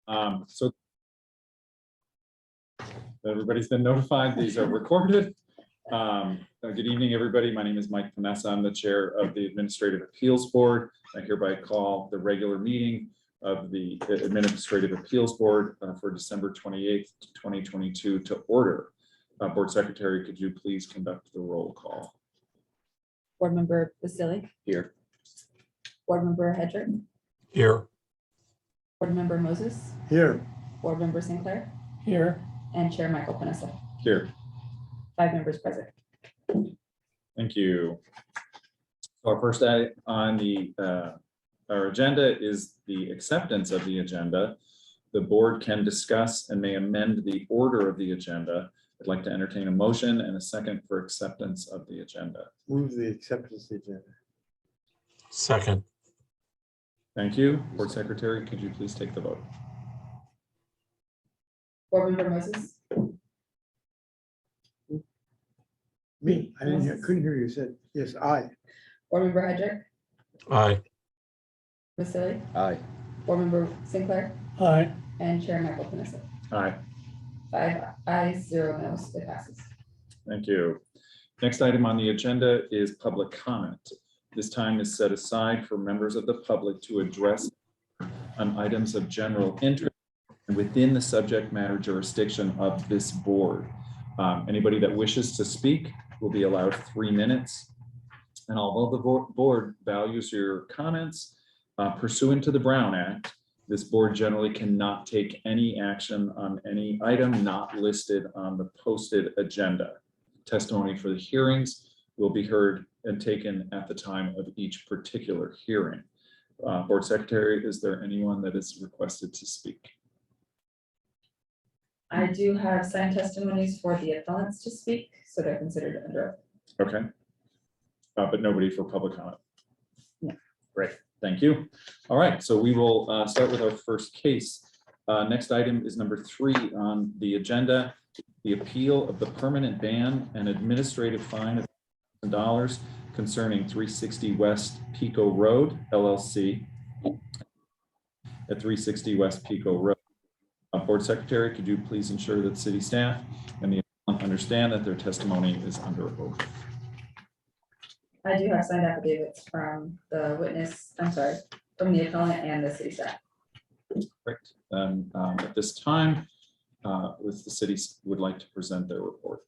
So everybody's been notified, these are recorded. Good evening, everybody. My name is Mike Panessa. I'm the chair of the Administrative Appeals Board. I hereby call the regular meeting of the Administrative Appeals Board for December 28th, 2022 to order. Board Secretary, could you please conduct the roll call? Board Member Vasily. Here. Board Member Hedrick. Here. Board Member Moses. Here. Board Member Sinclair. Here. And Chair Michael Panessa. Here. 5 members present. Thank you. Our first item on our agenda is the acceptance of the agenda. The board can discuss and may amend the order of the agenda. I'd like to entertain a motion and a second for acceptance of the agenda. Move the acceptance of the agenda. Second. Thank you. Board Secretary, could you please take the vote? Board Member Moses. Me, I didn't hear, couldn't hear you said, yes, aye. Board Member Hedrick. Aye. Vasily. Aye. Board Member Sinclair. Aye. And Chair Michael Panessa. Aye. 5 ayes, 0 noes. It passes. Thank you. Next item on the agenda is public comment. This time is set aside for members of the public to address on items of general interest within the subject matter jurisdiction of this board. Anybody that wishes to speak will be allowed 3 minutes. And although the board values your comments pursuant to the Brown Act, this board generally cannot take any action on any item not listed on the posted agenda. Testimony for the hearings will be heard and taken at the time of each particular hearing. Board Secretary, is there anyone that is requested to speak? I do have signed testimonies for the appellants to speak, so they're considered under oath. Okay. But nobody for public comment? No. Great, thank you. All right, so we will start with our first case. Next item is number 3 on the agenda, the appeal of the permanent ban and administrative fine of $1,000 concerning 360 West Pico Road, LLC at 360 West Pico Road. Board Secretary, could you please ensure that city staff and the appellant understand that their testimony is under oath? I do have signed affidavits from the witness, from the appellant and the city staff. Great. Then at this time, with the city would like to present their report.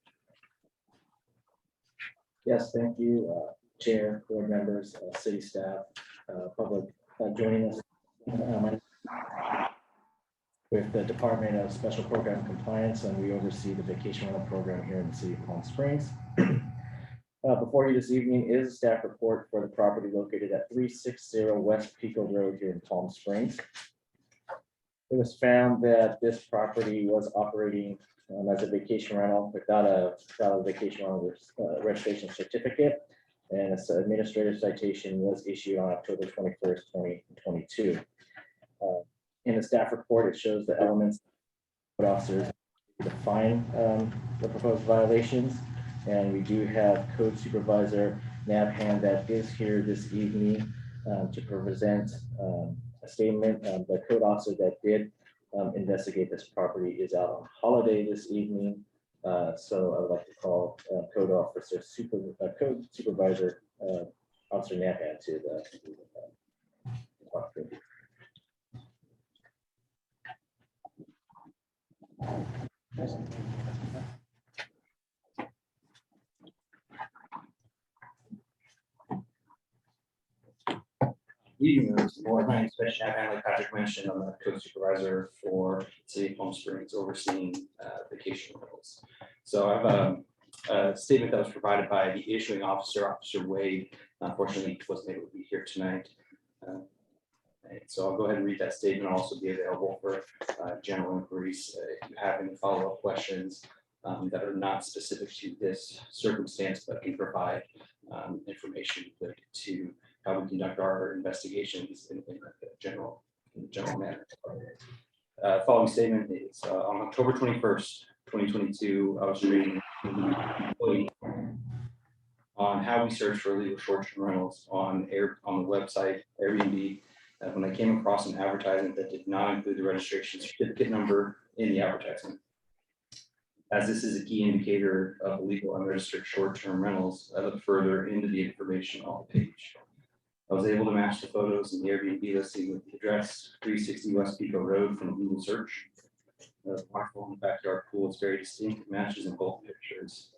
Yes, thank you, Chair, board members, city staff, public joining us with the Department of Special Program Compliance, and we oversee the vacation rental program here in the city of Palm Springs. Before you this evening is a staff report for the property located at 360 West Pico Road here in Palm Springs. It was found that this property was operating as a vacation rental without a vacation rental registration certificate, and an administrative citation was issued on October 21st, 2022. In the staff report, it shows the elements of officers define the proposed violations, and we do have Code Supervisor Nabhan that is here this evening to present a statement. The code officer that did investigate this property is out on holiday this evening, so I would like to call Code Supervisor Officer Nabhan to the property. Evening, members of the board. My name is Ben Chapman, like Patrick mentioned. I'm the code supervisor for the City of Palm Springs, overseeing vacation rentals. So I have a statement that was provided by the issuing officer, Officer Wade. Unfortunately, he wasn't able to be here tonight. So I'll go ahead and read that statement. I'll also be available for general inquiries if you have any follow-up questions that are not specific to this circumstance, but can provide information related to how we conduct our investigations in a general manner. Following statement is on October 21st, 2022, I was reading on how we search for illegal short-term rentals on the website Airbnb, when I came across an advertisement that did not include the registration certificate number in the advertisement. As this is a key indicator of illegal unregistered short-term rentals, I looked further into the information on the page. I was able to match the photos in the Airbnb listing with the address 360 West Pico Road from Google search. The waterfall in the backyard pool is very distinct, matches in both pictures.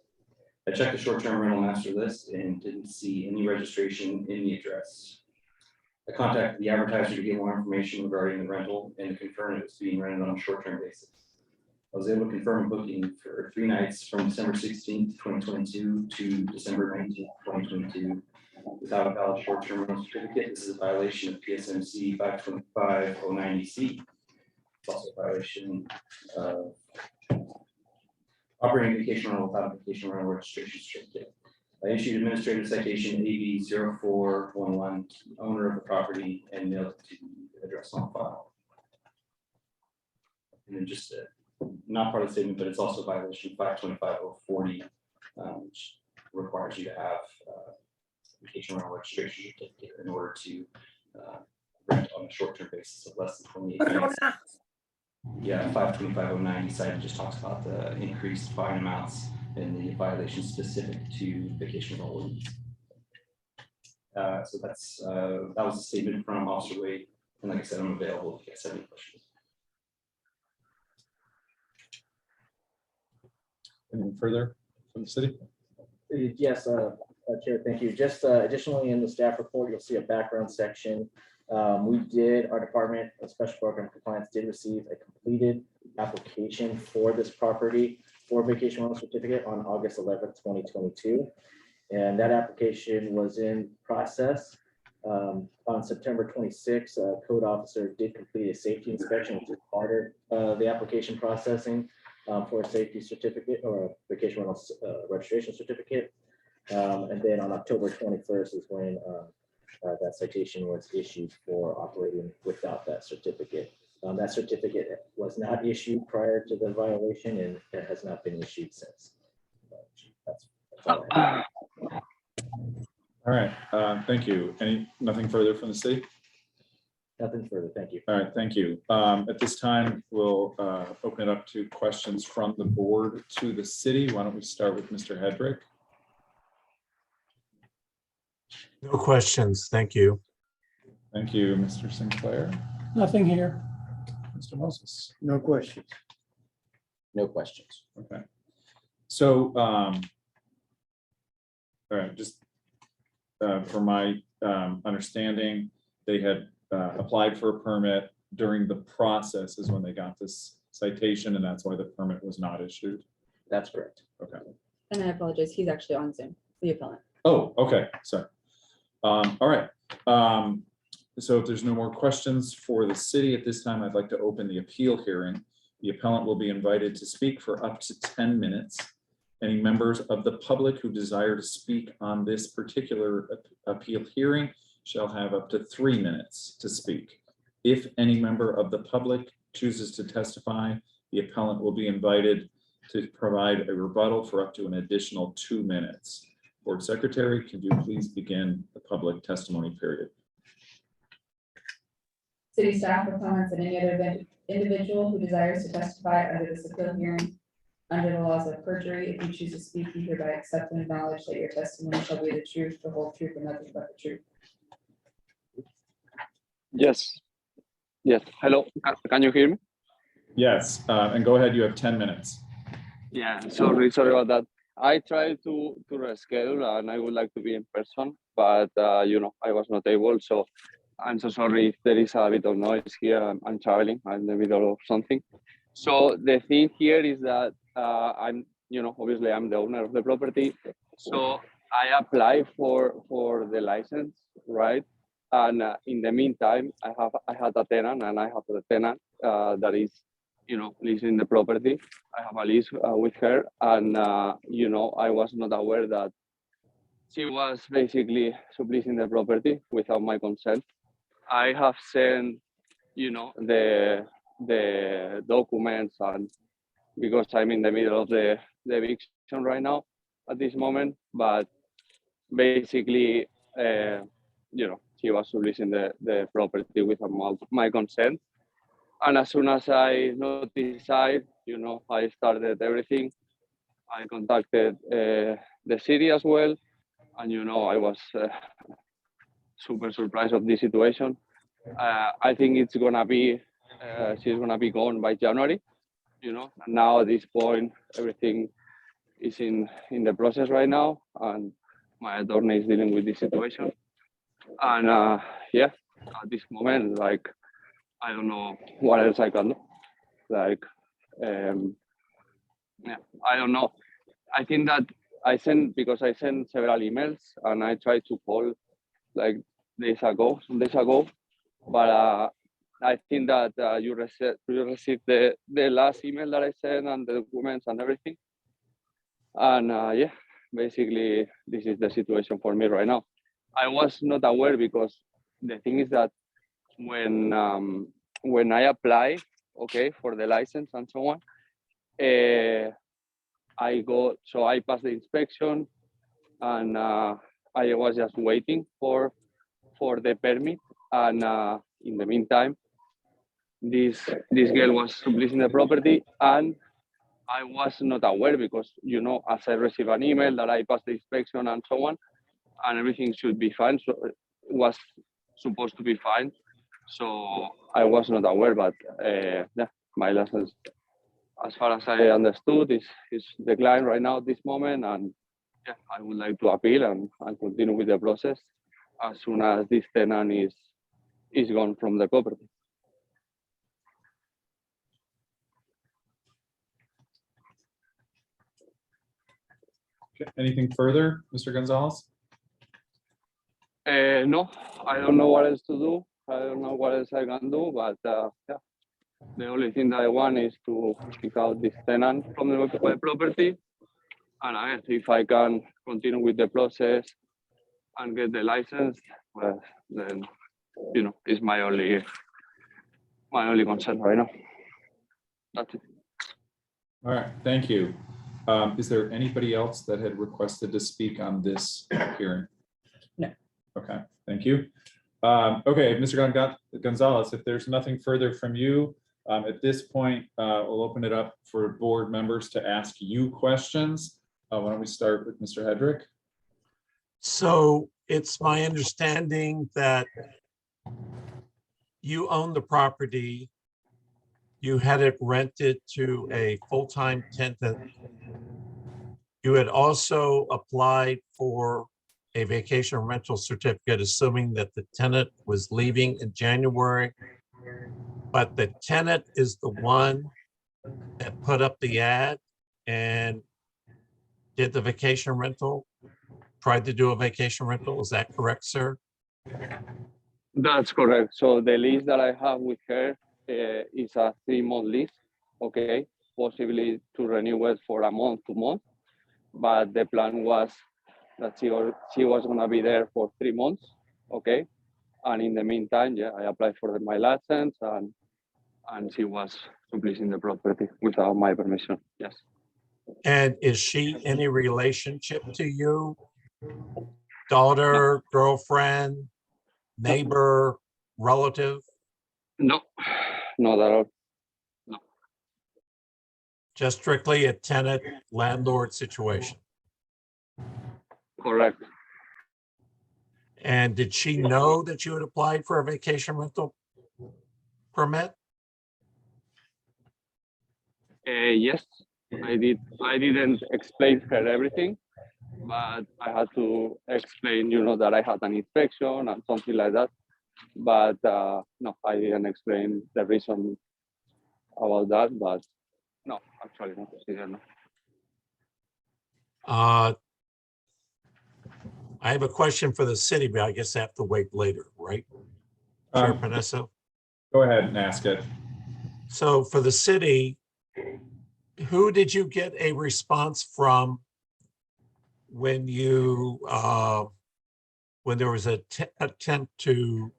I checked the short-term rental master list and didn't see any registration in the address. I contacted the advertiser to get more information regarding the rental and to confirm it was being rented on a short-term basis. I was able to confirm a booking for 3 nights from December 16th, 2022 to December 19th, 2022 without a valid short-term rental certificate. This is a violation of PSMC 525-090C. It's also a violation of operating vacation rental without a vacation rental registration certificate. I issued administrative citation AB 0411 to the owner of the property and mailed it to the address on file. And then just not part of the statement, but it's also violation 525-040, which requires you to have vacation rental registration certificate in order to rent on a short-term basis of less than 28 days. Yeah, 525-090 cited just talks about the increased fine amounts and the violation specific to vacation rental. So that's that was a statement from Officer Wade, and like I said, I'm available if you guys have any questions. Anything further from the city? Yes, Chair, thank you. Just additionally in the staff report, you'll see a background section. Our Department of Special Program Compliance did receive a completed application for this property for vacation rental certificate on August 11th, 2022. And that application was in process. On September 26th, a code officer did complete a safety inspection, which is part of the application processing for a safety certificate or a vacation rental registration certificate. And then on October 21st is when that citation was issued for operating without that certificate. That certificate was not issued prior to the violation and it has not been issued since. That's all I have. All right, thank you. Nothing further from the city? Nothing further. Thank you. All right, thank you. At this time, we'll open it up to questions from the board to the city. Why don't we start with Mr. Hedrick? No questions. Thank you. Thank you, Mr. Sinclair. Nothing here. Mr. Moses. No questions. No questions. Okay. So, all right, just for my understanding, they had applied for a permit during the process is when they got this citation, and that's why the permit was not issued. That's correct. Okay. And I apologize, he's actually on Zoom, the appellant. Oh, okay, sorry. All right. So if there's no more questions for the city at this time, I'd like to open the appeal hearing. The appellant will be invited to speak for up to 10 minutes. Any members of the public who desire to speak on this particular appeal hearing shall have up to 3 minutes to speak. If any member of the public chooses to testify, the appellant will be invited to provide a rebuttal for up to an additional 2 minutes. Board Secretary, can you please begin the public testimony period? City staff, proponents, and any other individual who desires to testify under this appeal hearing under the laws of perjury, if you choose to speak, you hereby accept and acknowledge that your testimony shall be the truth, the whole truth, and nothing but the truth. Yes. Yes. Hello. Can you hear me? Yes, and go ahead. You have 10 minutes. Yeah. Sorry about that. I tried to reschedule and I would like to be in person, but you know, I was not able. So I'm so sorry if there is a bit of noise here. I'm traveling. I'm in the middle of something. So the thing here is that I'm, you know, obviously I'm the owner of the property. So I apply for the license, right? And in the meantime, I had a tenant, and I have a tenant that is, you know, leasing the property. I have a lease with her, and you know, I was not aware that she was basically subleasing the property without my consent. I have sent, you know, the documents, and because I'm in the middle of the eviction right now at this moment, but basically, you know, she was subleasing the property without my consent. And as soon as I notified, I started everything. I contacted the city as well, and I was super surprised of this situation. I think it's gonna be she's gonna be gone by January. Now at this point, everything is in the process right now, and my attorney is dealing with this situation. And at this moment, like, I don't know what else I can do. Like, I don't know. I think that because I sent several emails and I tried to call like some days ago, but I think that you received the last email that I sent and the documents and everything. And basically this is the situation for me right now. I was not aware because the thing is that when I apply, for the license and so on, I passed the inspection, and I was just waiting for the permit. And in the meantime, this girl was subleasing the property, and I was not aware because, as I received an email that I passed the inspection and so on, and everything should be fine. So it was supposed to be fine. So I was not aware, but my license, as far as I understood, is declined right now at this moment. And I would like to appeal and continue with the process as soon as this tenant is gone from the property. Okay, anything further, Mr. Gonzalez? No, I don't know what else to do. I don't know what else I can do, but the only thing that I want is to kick out this tenant from the occupied property. And if I can continue with the process and get the license, well, then, it's my only concern right now. That's it. All right, thank you. Is there anybody else that had requested to speak on this hearing? No. Okay, thank you. Okay, Mr. Gonzalez, if there's nothing further from you, at this point, we'll open it up for board members to ask you questions. Why don't we start with Mr. Hedrick? So it's my understanding that you own the property. You had it rented to a full-time tenant. You had also applied for a vacation rental certificate, assuming that the tenant was leaving in January. But the tenant is the one that put up the ad and did the vacation rental, tried to do a vacation rental. Is that correct, sir? That's correct. So the lease that I have with her is a 3-month lease, possibly to renew it for a month, 2 months. But the plan was that she was gonna be there for 3 months, And in the meantime, I applied for my license, and she was subleasing the property without my permission. Yes. And is she any relationship to you? Daughter, girlfriend, neighbor, relative? No, not at all. Just strictly a tenant landlord situation? Correct. And did she know that you had applied for a vacation rental permit? Yes, I did. I didn't explain her everything, but I had to explain, that I had an inspection and something like that. But no, I didn't explain the reason about that. But no, actually, no, she didn't know. I have a question for the city, but I guess I have to wait later, right? Chair Panessa? Go ahead and ask it. So for the city, who did you get a response from when you, when there was an attempt to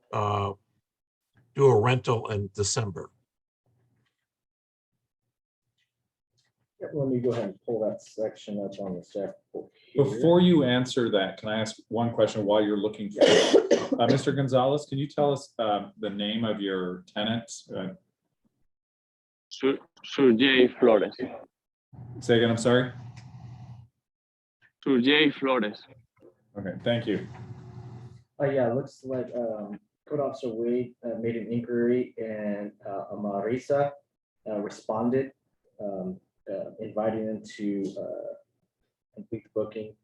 do a rental in December? Let me go ahead and pull that section up on the staff report here. Before you answer that, can I ask one question while you're looking for Mr. Gonzalez, can you tell us the name of your tenant? Surjay Flores. Say again, I'm sorry. Surjay Flores. Okay, thank you. Yeah, looks like Code Officer Wade made an inquiry and Amarisa responded, inviting them to complete the booking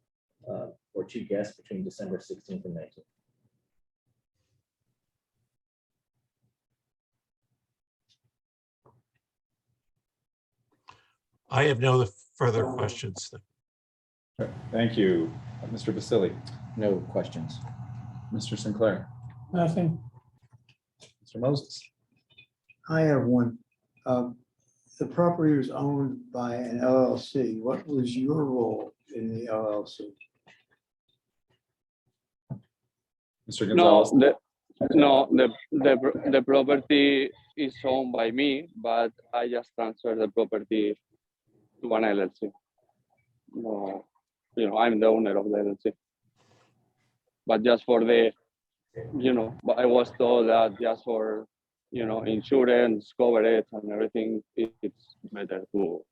for 2 guests between December 16th and 19th. I have no further questions. Thank you, Mr. Basili, No questions. Mr. Sinclair, Nothing. Mr. Moses. I have one. The property was owned by an LLC. What was your role in the LLC? Mr. No, Gonzalez. the property is owned by me, but I just transferred the property to an LLC. No, I'm the owner of the LLC. But just for the, but I was told that just for, insurance coverage and everything, it's better to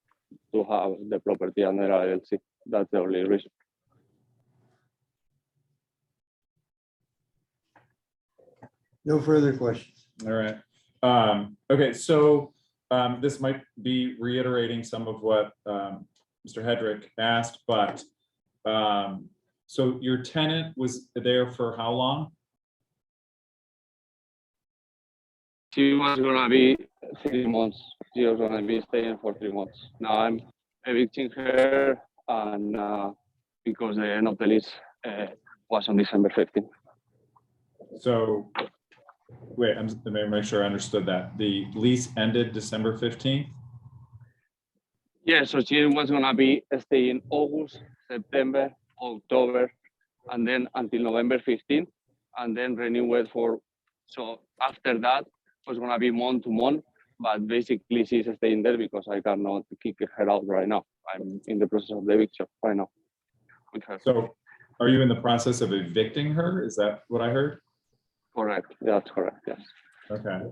have the property under LLC. That's the only reason. No further questions. All right. Okay, so this might be reiterating some of what Mr. Hedrick asked, but so your tenant was there for how long? She was gonna be 3 months. She was gonna be staying for 3 months. Now I'm evicting her, and because the end of the lease was on December 15th. So, wait, let me make sure I understood that. The lease ended December 15th? Yeah, so she was gonna be staying August, September, October, and then until November 15th, and then renew it for. So after that, it was gonna be month to month, but basically she's staying there because I cannot kick her out right now. I'm in the process of the eviction right now with her. So are you in the process of evicting her? Is that what I heard? Correct. That's correct. Yes. Okay.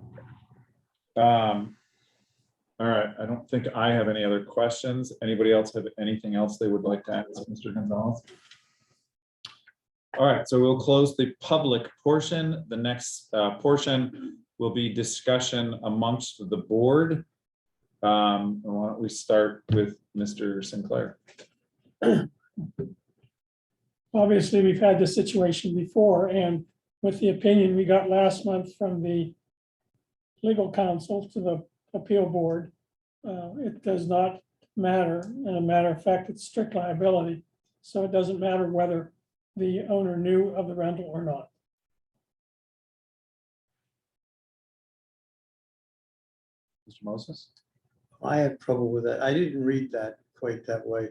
All right, I don't think I have any other questions. Anybody else have anything else they would like to ask Mr. Gonzalez? All right, so we'll close the public portion. The next portion will be discussion amongst the board. Why don't we start with Mr. Sinclair? Obviously, we've had this situation before, and with the opinion we got last month from the legal counsel to the appeal board, it does not matter. And a matter of fact, it's strict liability. So it doesn't matter whether the owner knew of the rental or not. Mr. Moses? I had trouble with that. I didn't read that quite that way.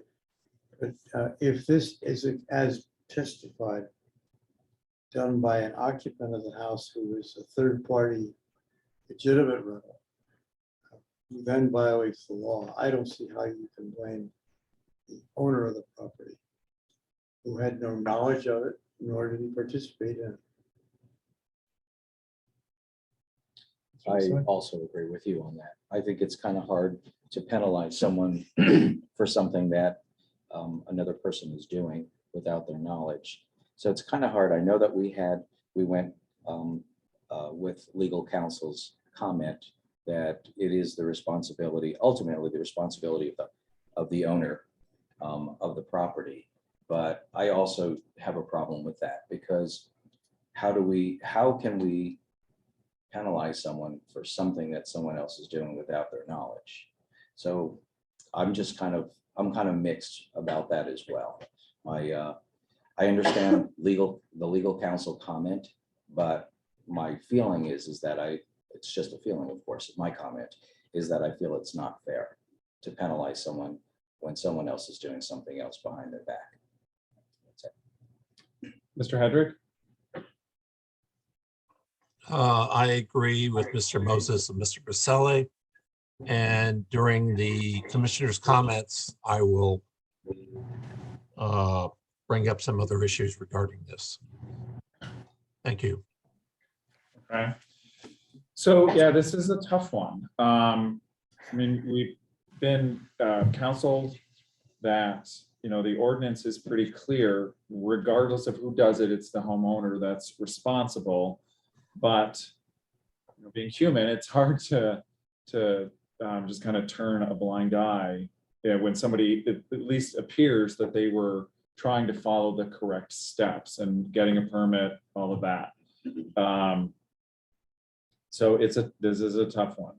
But if this is as testified, done by an occupant of the house who is a third party legitimate rental, who then violates the law, I don't see how you can blame the owner of the property who had no knowledge of it, nor did he participate in it. I also agree with you on that. I think it's kind of hard to penalize someone for something that another person is doing without their knowledge. So it's kind of hard. I know that we went with legal counsel's comment that it is the responsibility, ultimately the responsibility of the owner of the property. But I also have a problem with that, because how can we penalize someone for something that someone else is doing without their knowledge? So I'm kind of mixed about that as well. I understand the legal counsel comment, but my feeling is that it's just a feeling, of course, my comment is that I feel it's not fair to penalize someone when someone else is doing something else behind their back. That's it. Mr. Hedrick? I agree with Mr. Moses and Mr. Baselli. And during the commissioner's comments, I will bring up some other issues regarding this. Thank you. Okay. So, yeah, this is a tough one. I mean, we've been counseled that, you know, the ordinance is pretty clear, regardless of who does it, it's the homeowner that's responsible. But, you know, being human, it's hard to just kind of turn a blind eye when somebody at least appears that they were trying to follow the correct steps and getting a permit, all of that. So this is a tough one.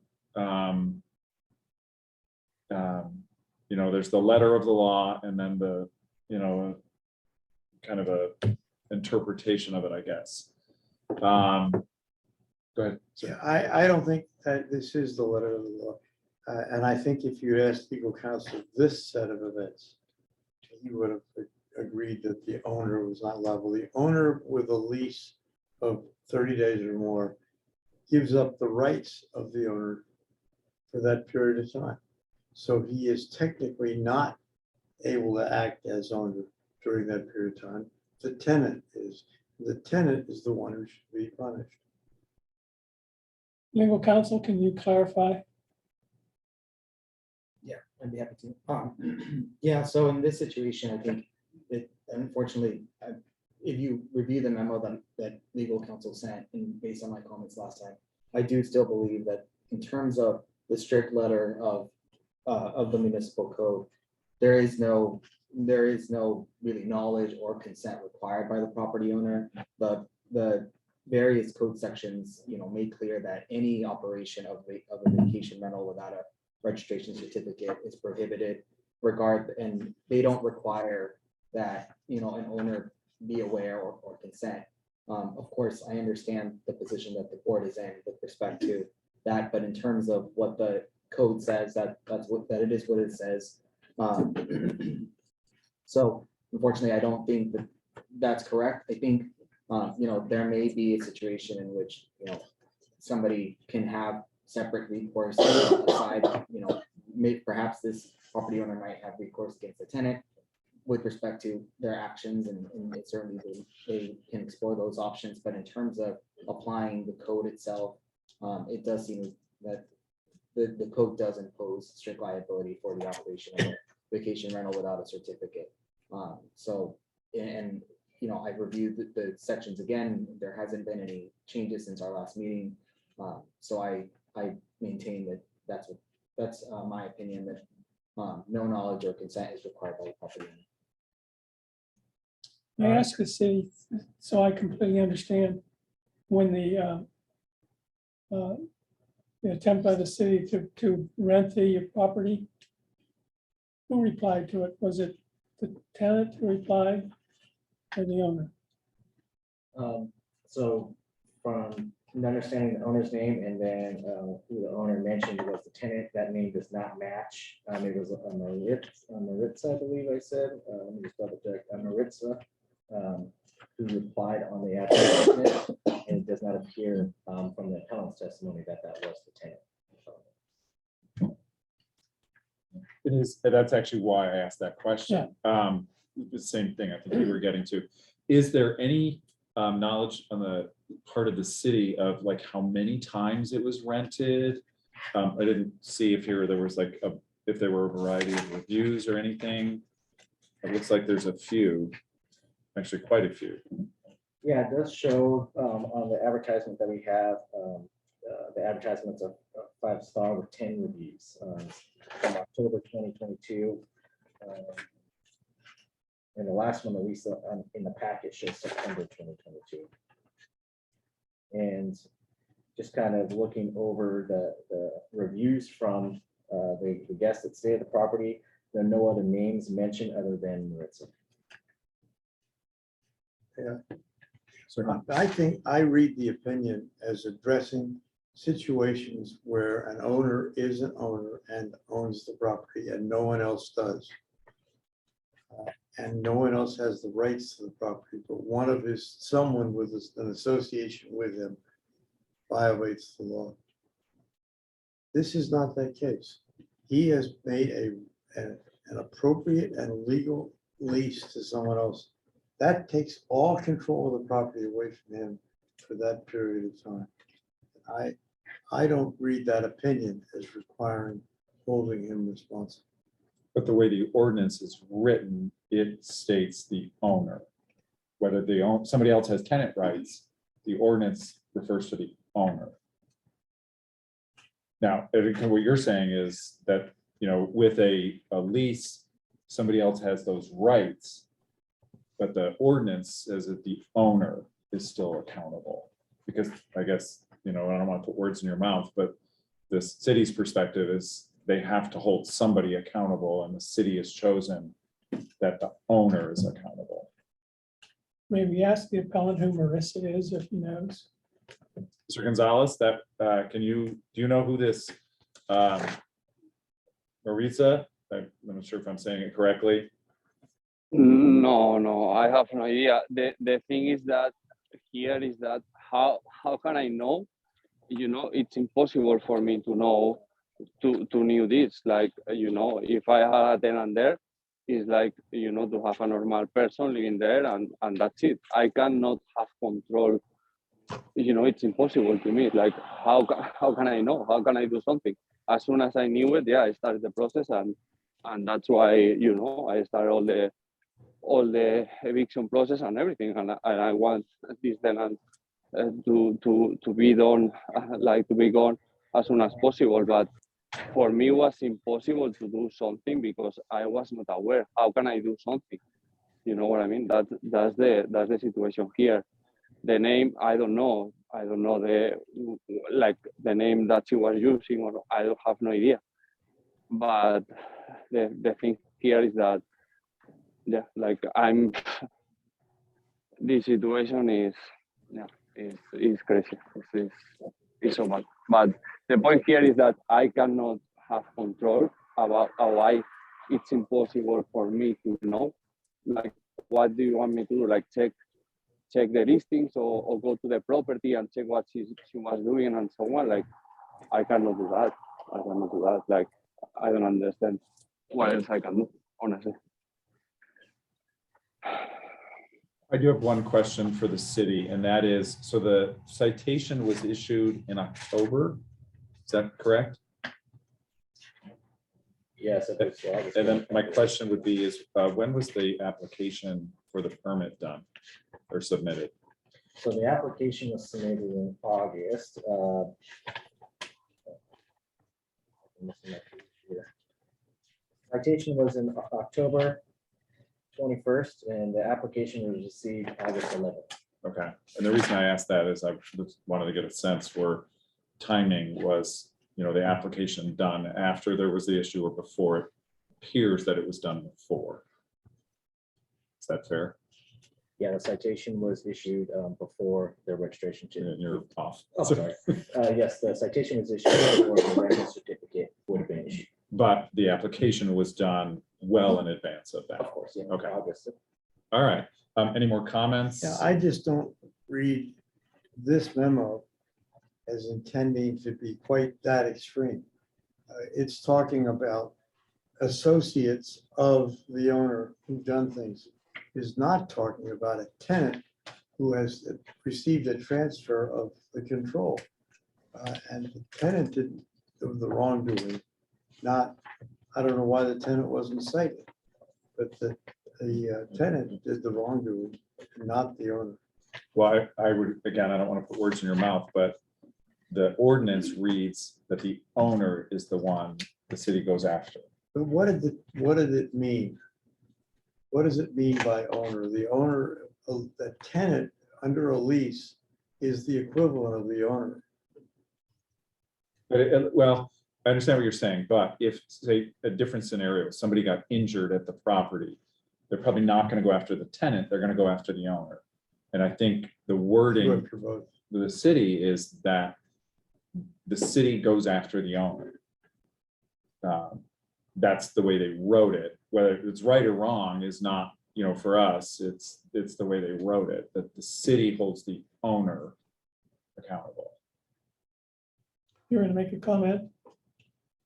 You know, there's the letter of the law and then the, you know, kind of a interpretation of it, I guess. Go ahead. Yeah, I don't think that this is the letter of the law. And I think if you asked legal counsel this set of events, he would have agreed that the owner was not liable. The owner with a lease of 30 days or more gives up the rights of the owner for that period of time. So he is technically not able to act as owner during that period of time. The tenant is. The tenant is the one who should be punished. Legal counsel, can you clarify? Yeah, I'd be happy to. Yeah, so in this situation, I think it unfortunately, if you review the memo that legal counsel sent and based on my comments last time, I do still believe that in terms of the strict letter of the municipal code, there is no really knowledge or consent required by the property owner. The various code sections, you know, make clear that any operation of a vacation rental without a registration certificate is prohibited, and they don't require that, you know, an owner be aware or consent. Of course, I understand the position that the board is in with respect to that, but in terms of what the code says, that it is what it says. So unfortunately, I don't think that that's correct. I think, you know, there may be a situation in which, you know, somebody can have separate recourse aside, you know, perhaps this property owner might have recourse against the tenant with respect to their actions, and certainly they can explore those options. But in terms of applying the code itself, it does seem that the code does impose strict liability for the operation of a vacation rental without a certificate. So, and you know, I've reviewed the sections again. There hasn't been any changes since our last meeting. So I maintain that that's my opinion, that no knowledge or consent is required by the property owner. I ask the city, so I completely understand, when the attempt by the city to rent the property, who replied to it? Was it the tenant who replied or the owner? So from understanding the owner's name and then who the owner mentioned was the tenant, that name does not match. It was Maritza, I believe I said. Let me just double check. Maritza, who replied on the advertisement, and it does not appear from the appellant's testimony that was the tenant. It is, that's actually why I asked that question. The same thing I think we were getting to. Is there any knowledge on the part of the city of like how many times it was rented? I didn't see if there was like if there were a variety of reviews or anything. It looks like there's a few, actually quite a few. Yeah, it does show on the advertisement that we have, the advertisements of 5-star with 10 reviews from October 2022. And the last one that we saw in the packet shows September 2022. And just kind of looking over the reviews from the guests that stay at the property, there are no other names mentioned other than Maritza. Yeah. So I think I read the opinion as addressing situations where an owner is an owner and owns the property and no one else does. And no one else has the rights to the property, but someone with an association with him violates the law. This is not that case. He has made an appropriate and legal lease to someone else. That takes all control of the property away from him for that period of time. I don't read that opinion as requiring holding him responsible. But the way the ordinance is written, it states the owner. Whether somebody else has tenant rights, the ordinance refers to the owner. Now, I think what you're saying is that, with a lease, somebody else has those rights. But the ordinance says that the owner is still accountable. Because I guess, I don't want to put words in your mouth, but the city's perspective is they have to hold somebody accountable, and the city has chosen that the owner is accountable. Maybe ask the appellant who Marissa is, if he knows. Mr. Gonzalez, do you know who this Marisa, I'm not sure if I'm saying it correctly. No, I have no idea. The thing is that here is that how can I know? It's impossible for me to know to know this. Like, if I had a tenant there, it's like, to have a normal person living there and that's it. I cannot have control. It's impossible to me. Like, how can I know? How can I do something? As soon as I knew it, I started the process and that's why, I started all the eviction process and everything. And I want this tenant to be done, to be gone as soon as possible. But for me, it was impossible to do something because I was not aware. How can I do something? You know what I mean? That's the situation here. The name, I don't know. I don't know the name that she was using, or I don't have no idea. But the thing here is that, the situation is crazy. It's so bad. But the point here is that I cannot have control about why it's impossible for me to know. Like, what do you want me to do? Like, check the listings or go to the property and check what she was doing and so on. Like, I cannot do that. Like, I don't understand what else I can do, honestly. I do have one question for the city, and that is, so the citation was issued in October, is that correct? Yes, I think so. And then my question would be is, when was the application for the permit done or submitted? So the application was submitted in August. Citation was in October 21st, and the application was received August 11th. Okay, and the reason I asked that is I just wanted to get a sense for timing. Was, the application done after there was the issue or before? It appears that it was done before. Is that fair? Yeah, the citation was issued before the registration. And you're off. Oh, sorry. Yes, the citation was issued before the rental certificate would have been issued. But the application was done well in advance of that. Of course, yeah. Okay. August. All right. Any more comments? Yeah, I just don't read this memo as intending to be quite that extreme. It's talking about associates of the owner who've done things. Is not talking about a tenant who has received a transfer of the control. And the tenant did the wrongdoing, not, I don't know why the tenant wasn't cited, but the tenant did the wrongdoing, not the owner. Well, I would, again, I don't want to put words in your mouth, but the ordinance reads that the owner is the one the city goes after. But what did it mean? What does it mean by owner? The owner, the tenant under a lease is the equivalent of the owner. But well, I understand what you're saying, but if, say, a different scenario, somebody got injured at the property, they're probably not going to go after the tenant, they're going to go after the owner. And I think the wording Good for both. of the city is that the city goes after the owner. That's the way they wrote it. Whether it's right or wrong is not, for us, it's the way they wrote it, that the city holds the owner accountable. You're gonna make a comment?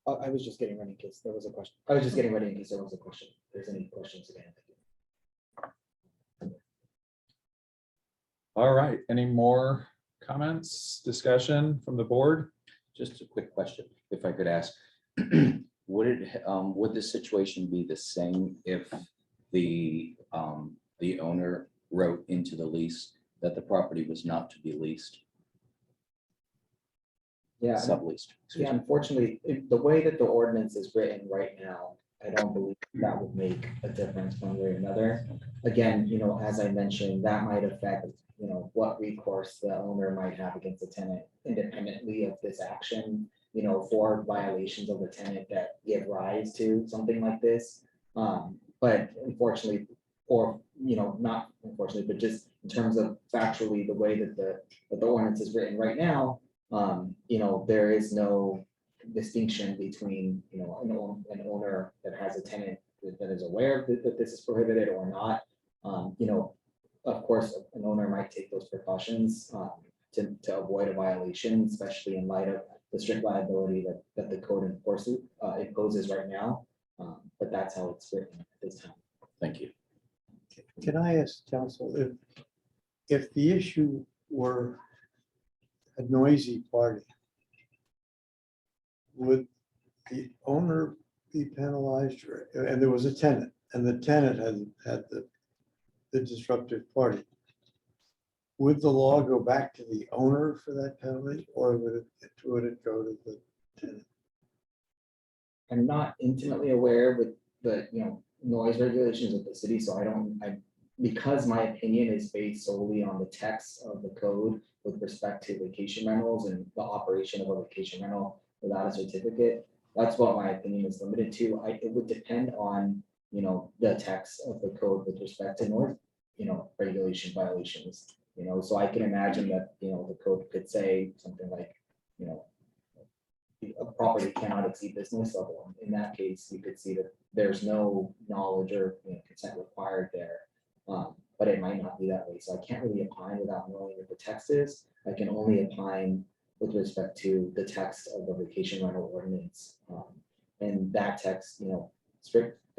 I was just getting ready in case there was a question. I was just getting ready in case there was a question. If there's any questions again. All right, any more comments, discussion from the board? Just a quick question, if I could ask. Would this situation be the same if the owner wrote into the lease that the property was not to be leased, Yeah, subleased? yeah, unfortunately, the way that the ordinance is written right now, I don't believe that would make a difference one way or another. Again, as I mentioned, that might affect, what recourse the owner might have against the tenant independently of this action, for violations of the tenant that give rise to something like this. But unfortunately, or, not unfortunately, but just in terms of factually, the way that the ordinance is written right now, there is no distinction between, an owner that has a tenant that is aware that this is prohibited or not. Of course, an owner might take those precautions to avoid a violation, especially in light of the strict liability that the code imposes right now. But that's how it's written at this time. Thank you. Can I ask counsel if the issue were a noisy party, would the owner be penalized, and there was a tenant, and the tenant had the disruptive party? Would the law go back to the owner for that penalty, or would it go to the tenant? I'm not intimately aware with the, noise regulations of the city, so because my opinion is based solely on the text of the code with respect to vacation rentals and the operation of a vacation rental without a certificate, that's what my opinion is limited to. It would depend on, the text of the code with respect to noise, regulation violations, so I can imagine that, the code could say something like, a property cannot exceed this noise level. In that case, you could see that there's no knowledge or consent required there. But it might not be that way. So I can't really opine without knowing what the text is. I can only opine with respect to the text of the vacation rental ordinance. And that text,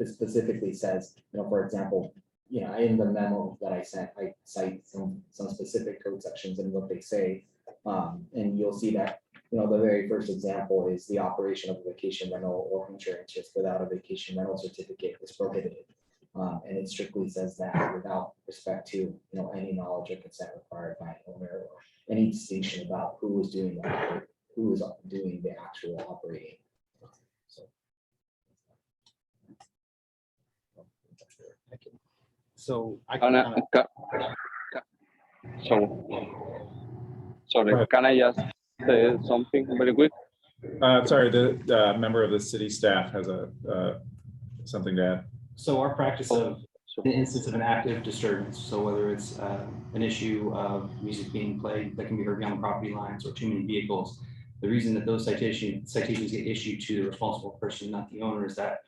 specifically says, for example, in the memo that I sent, I cite some specific code sections and what they say. And you'll see that, the very first example is the operation of a vacation rental or insurance just without a vacation rental certificate is prohibited. And it strictly says that without respect to, any knowledge or consent required by an owner or any distinction about who is doing that, who is doing the actual operating. So I Can can I, sorry, can I just say something very quick? Sorry, the member of the city staff has something to add. So our practice of an instance of an active disturbance, so whether it's an issue of music being played that can be heard beyond the property lines or too many vehicles, the reason that those citations get issued to the responsible person, not the owner, is that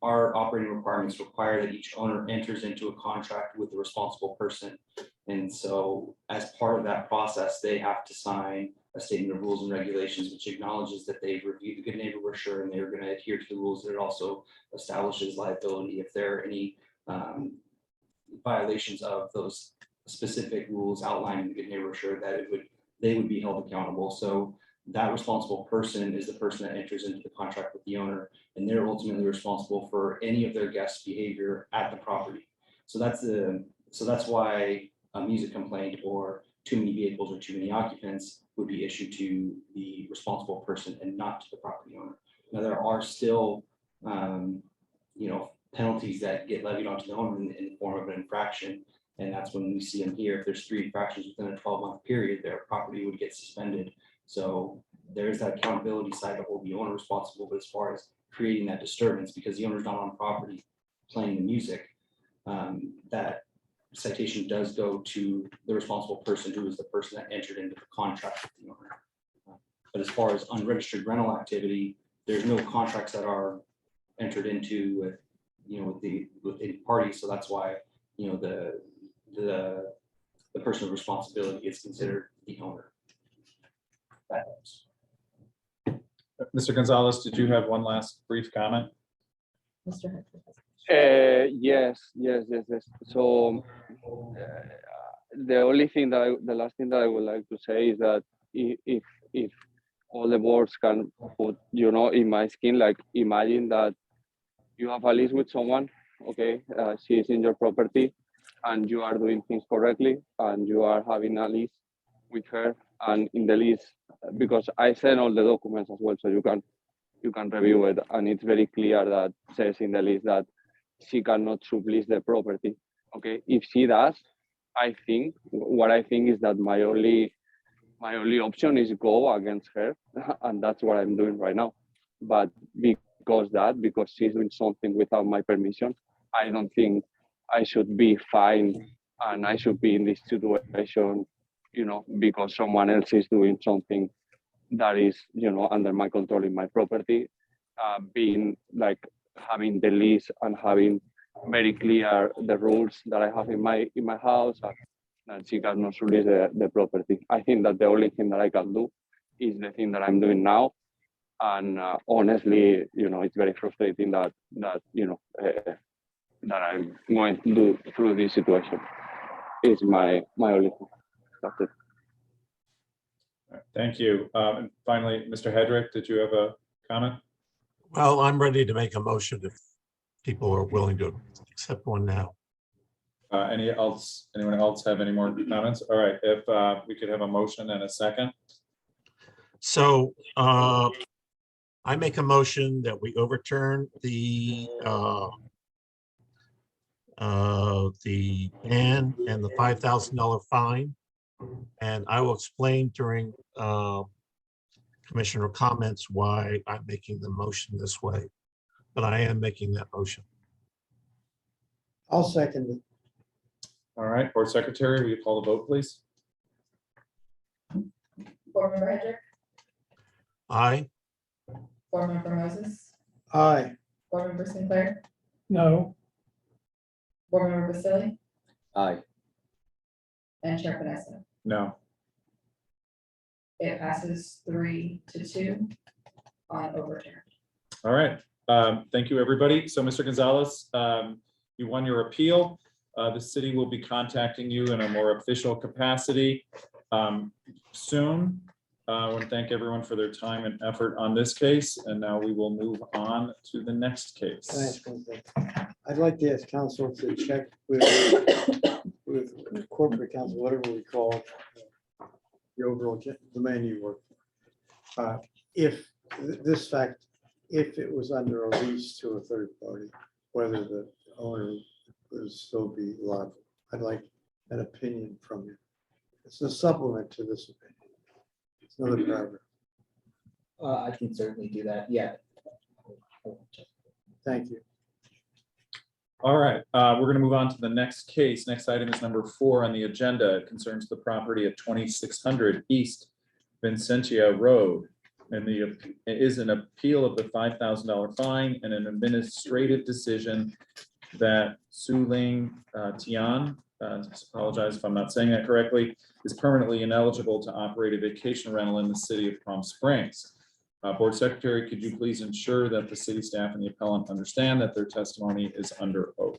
our operating requirements require that each owner enters into a contract with the responsible person. And so as part of that process, they have to sign a statement of rules and regulations, which acknowledges that they've reviewed the good neighbor brochure and they're going to adhere to the rules. That it also establishes liability if there are any violations of those specific rules outlined in the good neighbor brochure, that they would be held accountable. So that responsible person is the person that enters into the contract with the owner, and they're ultimately responsible for any of their guests' behavior at the property. So that's why a music complaint or too many vehicles or too many occupants would be issued to the responsible person and not to the property owner. Now, there are still, penalties that get levied onto the owner in the form of an infraction. And that's when we see them here. If there's 3 infractions within a 12-month period, their property would get suspended. So there's that accountability side to hold the owner responsible. But as far as creating that disturbance, because the owner's not on property playing the music, that citation does go to the responsible person, who is the person that entered into the contract with the owner. But as far as unregistered rental activity, there's no contracts that are entered into with any party. So that's why the person of responsibility is considered the owner. That helps. Mr. Gonzalez, did you have one last brief comment? Mr. Hector. Yes. So the only thing that the last thing that I would like to say is that if all the boards can put, in my skin, like imagine that you have a lease with someone, okay, she is in your property and you are doing things correctly and you are having a lease with her, and in the lease, because I send all the documents as well, so you can review it, and it's very clear that says in the lease that she cannot sublease the property. Okay, if she does, I think is that my only option is go against her, and that's what I'm doing right now. But because she's doing something without my permission, I don't think I should be fined and I should be in this situation, because someone else is doing something that is, under my control in my property, being like having the lease and having very clear the rules that I have in my house, and she cannot release the property. I think that the only thing that I can do is the thing that I'm doing now. And honestly, it's very frustrating that that I'm going to do through this situation. Is my only thing. That's it. Thank you. And finally, Mr. Hedrick, did you have a comment? Well, I'm ready to make a motion if people are willing to accept one now. Anyone else have any more comments? All right, if we could have a motion and a second. So I make a motion that we overturn the ban and the $5,000 fine. And I will explain during commissioner comments why I'm making the motion this way, but I am making that motion. I'll second it. All right, Board Secretary, will you call the vote, please? Board Member Hedrick, Aye. Board Member Moses, Aye. Board Member Sinclair, No, Board Member Basili, Aye. and Chair Panessa. No. It passes 3-2 on overturn. All right. Thank you, everybody. So, Mr. Gonzalez, you won your appeal. The city will be contacting you in a more official capacity soon. I want to thank everyone for their time and effort on this case, and now we will move on to the next Can I case. ask one thing? I'd like to ask council to check with corporate council, whatever we call it, the overall domain you work. If this fact, if it was under a lease to a third party, whether the owner would still be liable. I'd like an opinion from you. It's a supplement to this opinion. It's another paragraph. I can certainly do that. Yeah. Thank you. All right, we're going to move on to the next case. Next item is number 4 on the agenda. It concerns the property at 2600 East Vincentia Road. And it is an appeal of the $5,000 fine and an administrative decision that Su Ling Tian, apologize if I'm not saying that correctly, is permanently ineligible to operate a vacation rental in the city of Palm Springs. Board Secretary, could you please ensure that the city staff and the appellant understand that their testimony is under oath?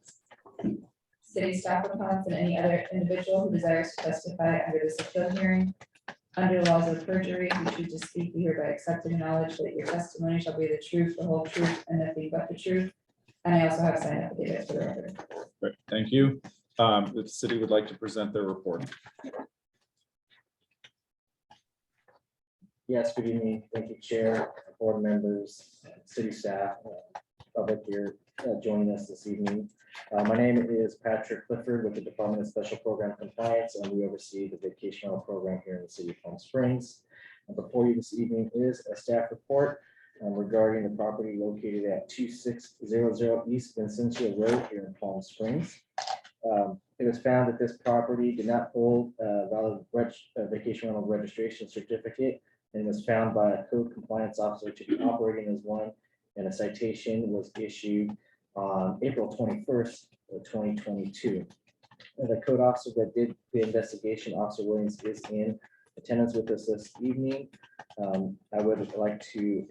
City staff appellants and any other individual who desires to testify under this appeal hearing under the laws of perjury, if you choose to speak, you hereby accept and acknowledge that your testimony shall be the truth, the whole truth, and nothing but the truth. And I also have signed affidavits for the record. Great, thank you. The city would like to present their report. Yes, good evening. Thank you, Chair, board members, city staff, public here joining us this evening. My name is Patrick Clifford with the Department of Special Program Compliance, and we oversee the vacation rental program here in the city of Palm Springs. And before you this evening is a staff report regarding the property located at 2600 East Vincentia Road here in Palm Springs. It was found that this property did not hold a valid vacation rental registration certificate, and was found by a code compliance officer to be operating as one, and a citation was issued on April 21st, 2022. And the code officer that did the investigation, Officer Williams, is in attendance with us this evening. I would like to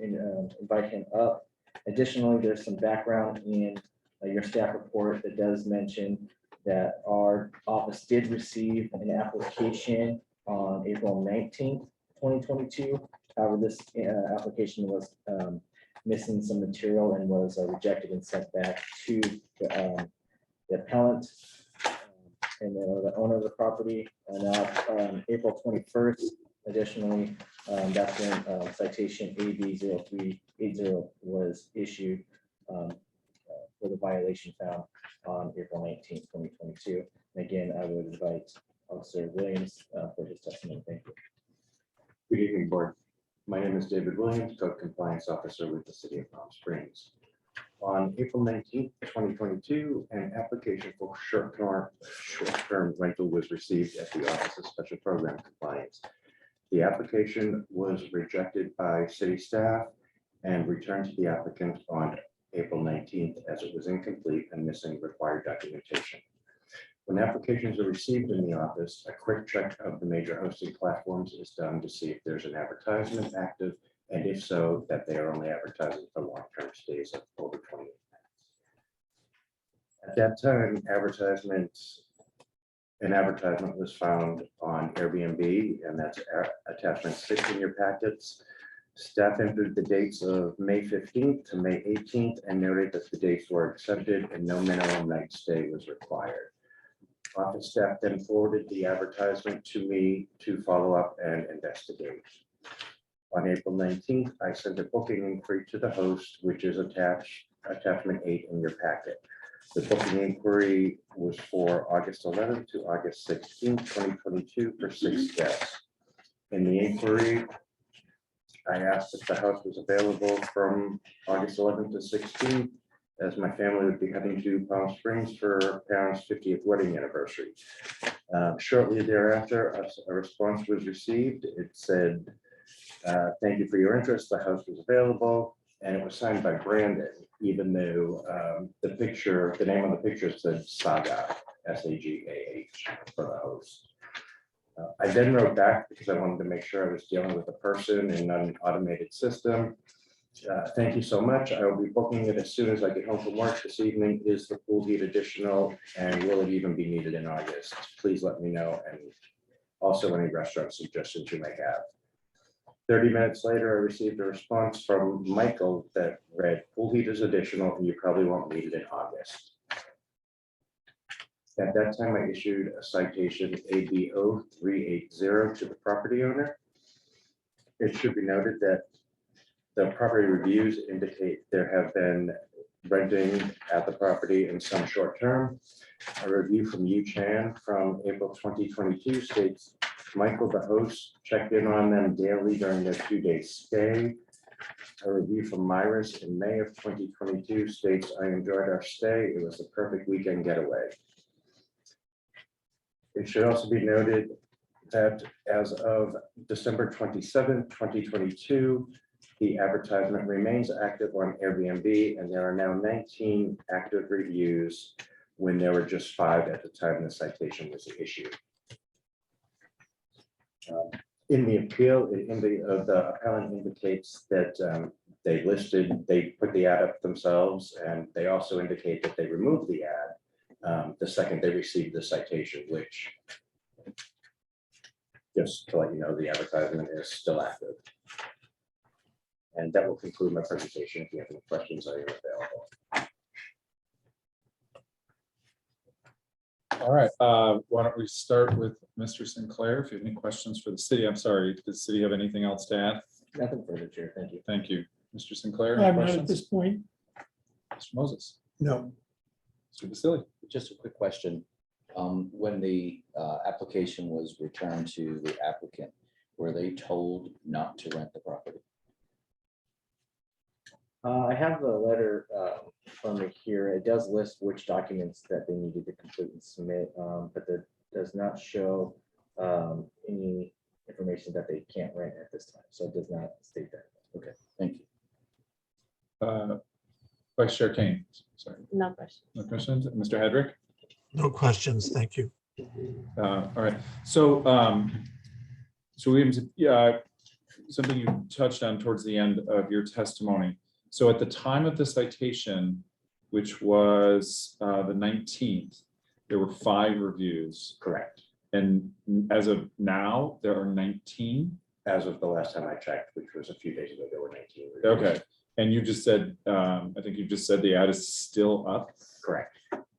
invite him up. Additionally, there's some background in your staff report that does mention that our office did receive an application on April 19th, 2022. However, this application was missing some material and was rejected and sent back to the appellant and the owner of the property. And now April 21st, additionally, that's when citation AB 0380 was issued for the violation found on April 19th, 2022. And again, I would invite Officer Williams for his testimony. Thank you. Good evening, Board. My name is David Williams, Code Compliance Officer with the City of Palm Springs. On April 19th, 2022, an application for short-term rental was received at the Office of Special Program Compliance. The application was rejected by city staff and returned to the applicant on April 19th as it was incomplete and missing required documentation. When applications are received in the office, a quick check of the major hosting platforms is done to see if there's an advertisement active, and if so, that they are only advertising for long-term stays of over 28 minutes. At that time, an advertisement was found on Airbnb, and that's attachment 6 in your packets. Staff entered the dates of May 15th to May 18th and noted that the dates were accepted and no minimum night stay was required. Office staff then forwarded the advertisement to me to follow up and investigate. On April 19th, I sent a booking inquiry to the host, which is attachment 8 in your packet. The booking inquiry was for August 11th to August 16th, 2022 for 6 guests. In the inquiry, I asked if the house was available from August 11th to 16th, as my family would be heading to Palm Springs for parents' 50th wedding anniversary. Shortly thereafter, a response was received. It said, thank you for your interest. The house was available, and it was signed by Brandon, even though the name on the picture said Saga, S-A-G-A-H for the host. I then wrote back because I wanted to make sure I was dealing with a person and not an automated system. Thank you so much. I will be booking it as soon as I get home from work this evening. Is the pool heat additional, and will it even be needed in August? Please let me know, and also any restaurant suggestions you may have. 30 minutes later, I received a response from Michael that read, pool heat is additional and you probably won't need it in August. At that time, I issued a citation ABO 380 to the property owner. It should be noted that the property reviews indicate there have been renting at the property in some short term. A review from Yu Chan from April 2022 states, Michael, the host, checked in on them daily during their 2-day stay. A review from Myris in May of 2022 states, I enjoyed our stay. It was the perfect weekend getaway. It should also be noted that as of December 27, 2022, the advertisement remains active on Airbnb, and there are now 19 active reviews when there were just 5 at the time the citation was issued. In the appeal, the appellant indicates that they put the ad up themselves, and they also indicate that they removed the ad the second they received the citation, which, just to let you know, the advertisement is still active. And that will conclude my presentation. If you have any questions, I am available. All right, why don't we start with Mr. Sinclair? If you have any questions for the city, I'm sorry, does the city have anything else to add? Nothing further, Chair. Thank you. Thank you. Mr. Sinclair, any I'm not at questions? this point. Mr. Moses, No, Mr. Vasili. Just a quick question. When the application was returned to the applicant, were they told not to rent the property? I have the letter from it here. It does list which documents that they needed to complete and submit, but that does not show any information that they can't rent at this time. So it does not state that. Okay, thank you. Vice Chair Kane, sorry, No question. no questions. Mr. Hedrick? No questions, thank you. All right, so, Williams, yeah, something you touched on towards the end of your testimony. So at the time of the citation, which was the 19th, there were 5 reviews. Correct. And as of now, there are 19. As of the last time I checked, which was a few days ago, there were 19. reviews. Okay, and you just said, I think you just said the ad is still up. Correct.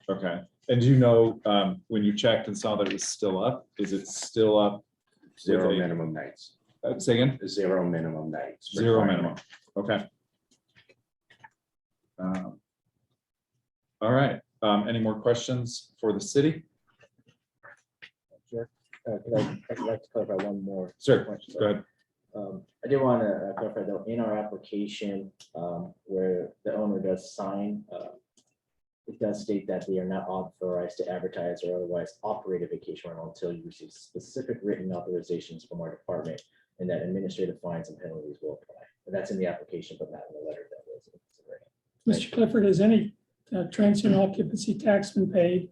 Okay, and do you know, when you checked and saw that it was still up, is it still up? Zero With a- minimum nights. Say again? 0 minimum nights. 0 requirement. minimum, okay. All right, any more questions for the city? Sure. I'd like to clarify one more. Sure, question. go ahead. I did want to clarify though, in our application, where the owner does sign, it does state that they are not authorized to advertise or otherwise operate a vacation rental until you receive specific written authorizations from our department, and that administrative fines and penalties will apply. And that's in the application, but not in the letter that was in consideration. Mr. Clifford, has any transient occupancy tax been paid?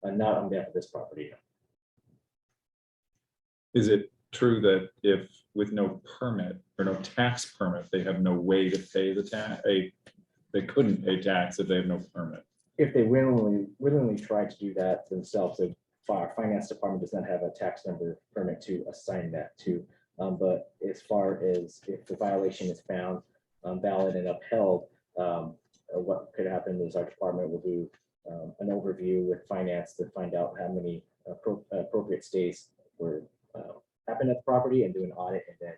Not on behalf of this property. Is it true that if with no permit or no tax permit, they have no way to pay the tax, they couldn't pay tax if they have no permit? If they willingly try to do that themselves, the finance department does not have a tax number permit to assign that to. But as far as if the violation is found valid and upheld, what could happen is our department will do an overview with finance to find out how many appropriate stays were happened at the property, and do an audit, and then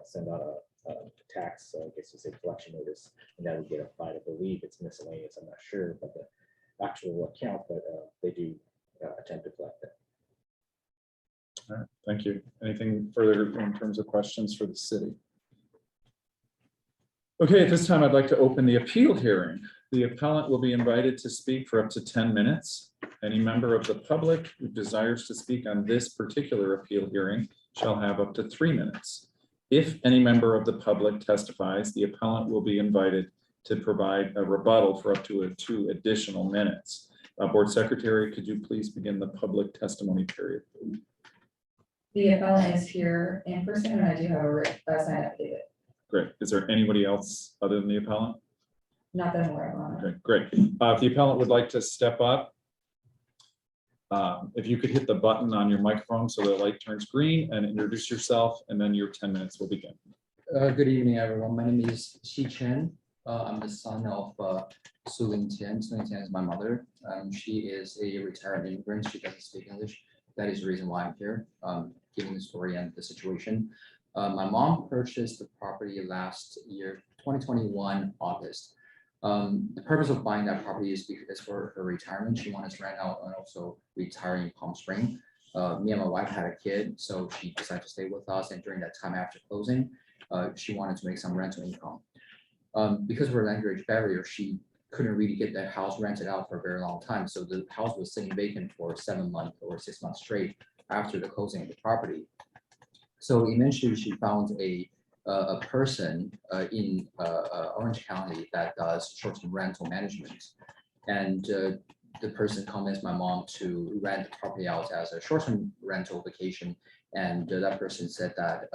send out a tax, I guess you say collection notice, and that would get applied. I believe it's miscellaneous, I'm not sure, but the actual account, but they do attempt to collect that. All right, thank you. Anything further in terms of questions for the city? Okay, at this time, I'd like to open the appeal hearing. The appellant will be invited to speak for up to 10 minutes. Any member of the public who desires to speak on this particular appeal hearing shall have up to 3 minutes. If any member of the public testifies, the appellant will be invited to provide a rebuttal for up to 2 additional minutes. Board Secretary, could you please begin the public testimony period? The appellant is here in person, and I do have a signed affidavit, Great. Is there anybody else other than the appellant? not that I'm aware of. Your Honor. Okay, great. If the appellant would like to step up, if you could hit the button on your microphone so the light turns green and introduce yourself, and then your 10 minutes will begin. Good evening, everyone. My name is Xi Chen. I'm the son of Su Ling Tian. Su Ling Tian is my mother. She is a retired immigrant. She doesn't speak English. That is the reason why I'm here, giving the story and the situation. My mom purchased the property last year, 2021, August. The purpose of buying that property is because for her retirement. She wanted to rent out and also retire in Palm Springs. Me and my wife had a kid, so she decided to stay with us. And during that time after closing, she wanted to make some rental income. Because of her language barrier, she couldn't really get that house rented out for a very long time. So the house was sitting vacant for 7 months or 6 months straight after the closing of the property. So eventually she found a person in Orange County that does short-term rental management. And the person convinced my mom to rent the property out as a short-term rental vacation. And that person said that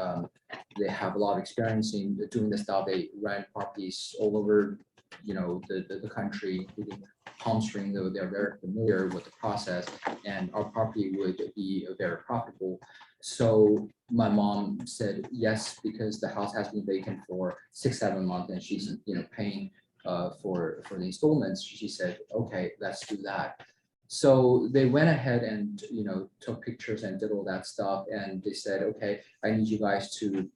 they have a lot of experience in doing this stuff. They rent properties all over, the country, including Palm Springs, though they're very familiar with the process, and our property would be very profitable. So my mom said yes, because the house has been vacant for 6-7 months, and she's paying for the installments. She said, okay, let's do that. So they went ahead and took pictures and did all that stuff, and they said, okay, I need you guys to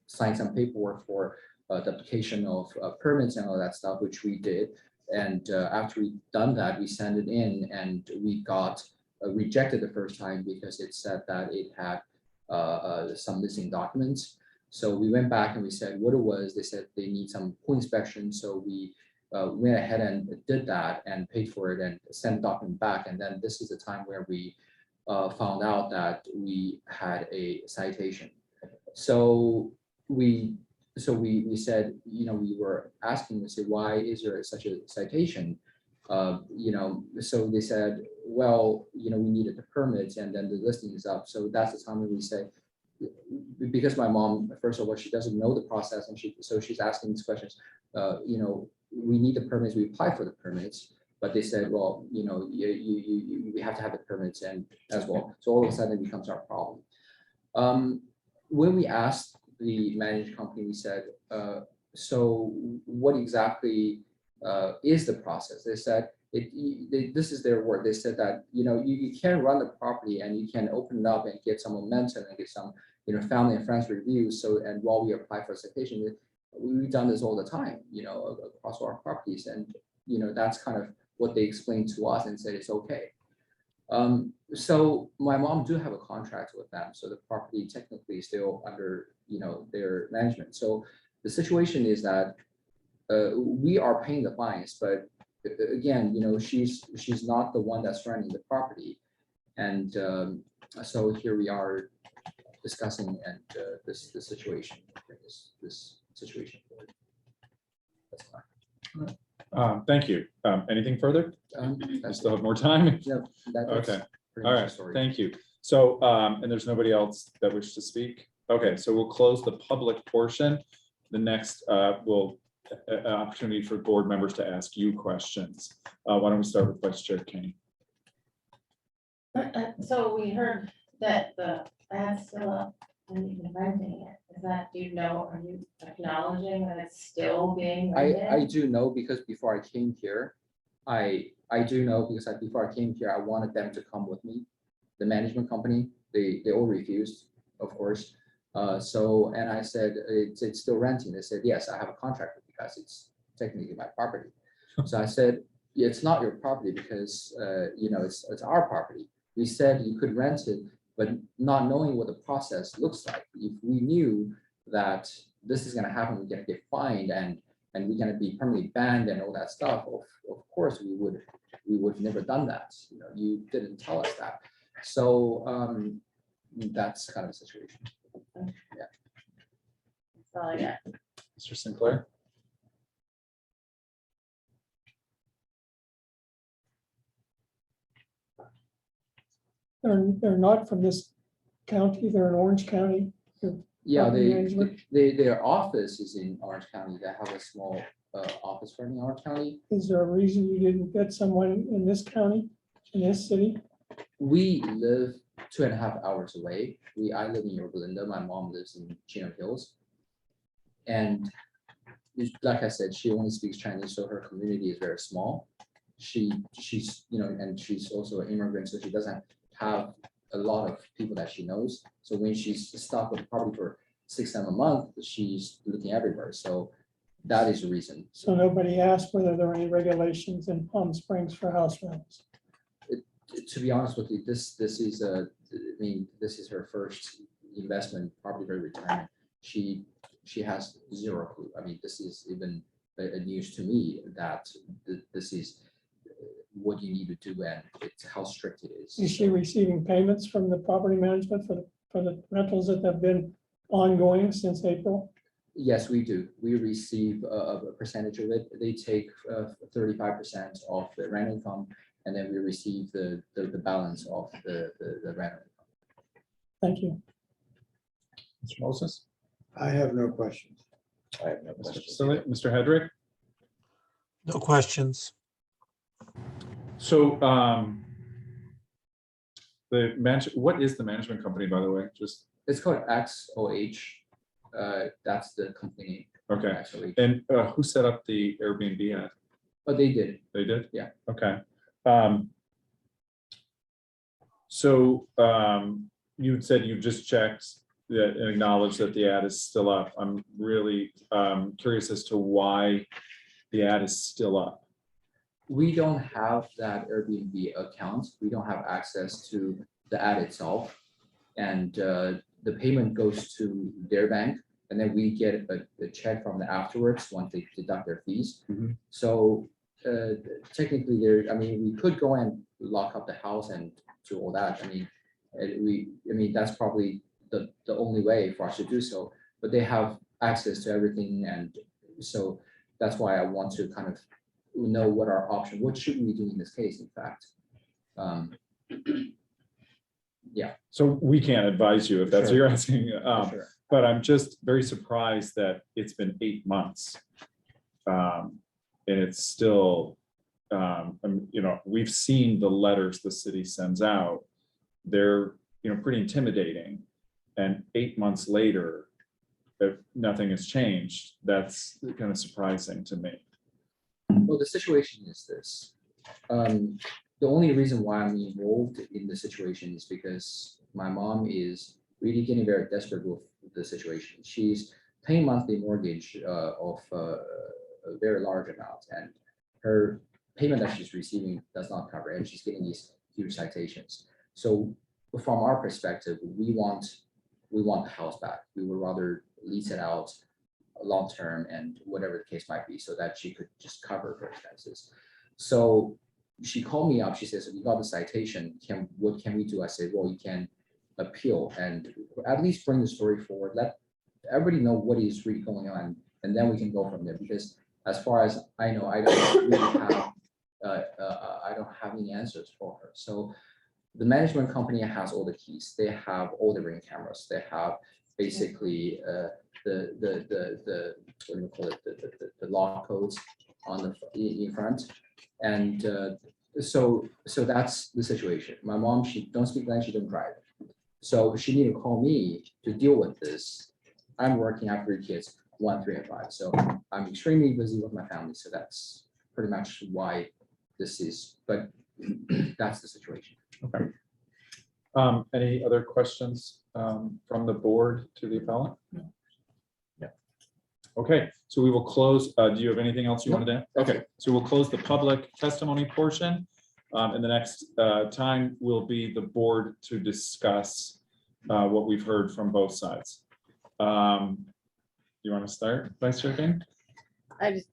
sign some paperwork for the application of permits and all that stuff, which we did. And after we done that, we sent it in, and we got rejected the first time because it said that it had some missing documents. So we went back and we said what it was. They said they need some pool inspection. So we went ahead and did that and paid for it and sent the document back. And then this is the time where we found out that we had a citation. So we said, we were asking, we said, why is there such a citation? So they said, well, we needed the permits, and then the listing is up. So that's the time when we say, because my mom, first of all, she doesn't know the process, and she's asking these questions. We need the permits. We apply for the permits. But they said, well, we have to have the permits and as well. So all of a sudden it becomes our problem. When we asked the managed company, we said, so what exactly is the process? They said, this is their word. They said that, you can run the property and you can open it up and get some momentum and get some, family and friends reviews. So, and while we apply for citation, we've done this all the time, across our properties. And, that's kind of what they explained to us and said it's okay. So my mom do have a contract with them. So the property technically is still under, their management. So the situation is that we are paying the fines, but again, she's not the one that's running the property. And so here we are discussing and this situation, this situation. That's fine. Thank you. Anything further? I That's still have more time. no, that's Okay. pretty All much the right, story. thank you. So, and there's nobody else that wishes to speak? Okay, so we'll close the public portion. The next opportunity for board members to ask you questions. Why don't we start with Vice Chair Kane? So we heard that the ad's still up and you've been renting it. Is that, are you acknowledging that it's still being rented? I do know because before I came here, I do know because before I came here, I wanted them to come with me. The management company, they all refused, of course. So, and I said, it's still renting. They said, yes, I have a contract with you guys. It's technically my property. So I said, yeah, it's not your property because, it's our property. We said you could rent it, but not knowing what the process looks like. If we knew that this is gonna happen, we're gonna get fined and we're gonna be permanently banned and all that stuff, of course, we would have never done that. You didn't tell us that. So that's kind of the situation. Yeah. That's all I got. Mr. Sinclair? They're not from this county, they're in Orange County. Yeah, Property management? their office is in Orange County. They have a small office firm in Orange County. Is there a reason you didn't get someone in this county, in this city? We live 2.5 hours away. I live in Yorba Linda. My mom lives in Chino Hills. And like I said, she only speaks Chinese, so her community is very small. She's, and she's also an immigrant, so she doesn't have a lot of people that she knows. So when she's stuck with the property for 6 times a month, she's looking everywhere. So that is the reason. So nobody asked whether there are any regulations in Palm Springs for house rentals. To be honest with you, this is this is her first investment property for retirement. She has zero clue. I mean, this is even a news to me that this is what you need to do and it's how strict it is. Is she receiving payments from the property management for the rentals that have been ongoing since April? Yes, we do. We receive a percentage of it. They take 35% of the rent income, and then we receive the balance of the rent. Thank you. Mr. Moses? I have no questions. I have no Mr. questions. Facilier? Mr. Hedrick? No questions. So, what is the management company, by the way? Just, It's called XOH. That's the company. okay. XOH. And who set up the Airbnb ad? But they did. They did? Yeah. Okay. So you said you just checked that and acknowledged that the ad is still up. I'm really curious as to why the ad is still up. We don't have that Airbnb account. We don't have access to the ad itself. And the payment goes to their bank, and then we get a check from them afterwards once they deduct their fees. Mhm. So technically we could go and lock up the house and do all that. That's probably the only way for us to do so, but they have access to everything. And so that's why I want to kind of know what our option, what should we do in this case, in fact. Yeah. So we can't advise you if that's what Sure. you're asking. For sure. But I'm just very surprised that it's been 8 months. And it's still you know, we've seen the letters the city sends out. They're, you know, pretty intimidating. And 8 months later, if nothing has changed, that's kind of surprising to me. Well, the situation is this. The only reason why I'm involved in the situation is because my mom is really getting very desperate with the situation. She's paying monthly mortgage of a very large amount, and her payment that she's receiving does not cover, and she's getting these huge citations. So from our perspective, we want the house back. We would rather lease it out long term and whatever the case might be, so that she could just cover her expenses. So she called me up. She says, "We got the citation. What can we do?" I said, "Well, you can appeal and at least bring the story forward. Let everybody know what is really going on, and then we can go from there." Because as far as I know, I don't really have I don't have any answers for her. So the management company has all the keys. They have all the ring cameras. They have basically the what do you call it, the law codes on the in front, and so that's the situation. My mom, she don't speak English, she don't drive, so she need to call me to deal with this. I'm working, I have 3 kids, 1, 3, and 5, so I'm extremely busy with my family. So that's pretty much why this is, but that's the situation. Okay. Any other questions from the board to the appellant? Yeah. Okay, so we will close. Do you have anything else you wanted to add? Okay, so we'll close the public testimony portion. And the next time will be the board to discuss what we've heard from both sides. You want to start, Vice Chair Kane? I just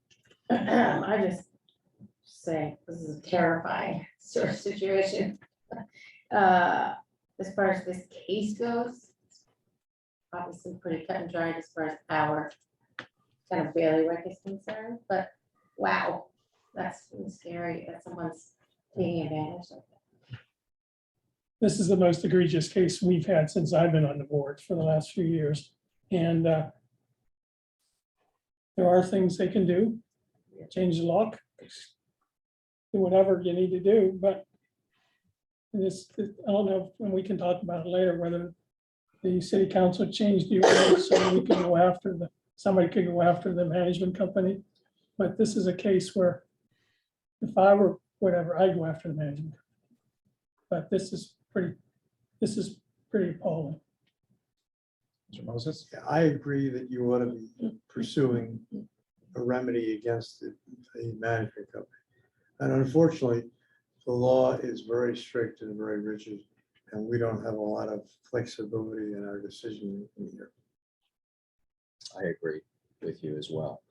say this is a terrifying sort of situation. As far as this case goes, obviously pretty cut and dried as far as our kind of bailiwick is concerned, but wow, that's really scary that someone's taking advantage of it. This is the most egregious case we've had since I've been on the board for the last few years. And there are things they can do, change the lock, do whatever you need to do, but this, I don't know, and we can talk about it later, whether the city council changed the ordinance so we can go after somebody could go after the management company. But this is a case where if I were whatever, I'd go after the management company. But this is pretty appalling. Mr. Moses? Yeah, I agree that you ought to be pursuing a remedy against the management company. And unfortunately, the law is very strict and very rigid, and we don't have a lot of flexibility in our decision making here. I agree with you as well.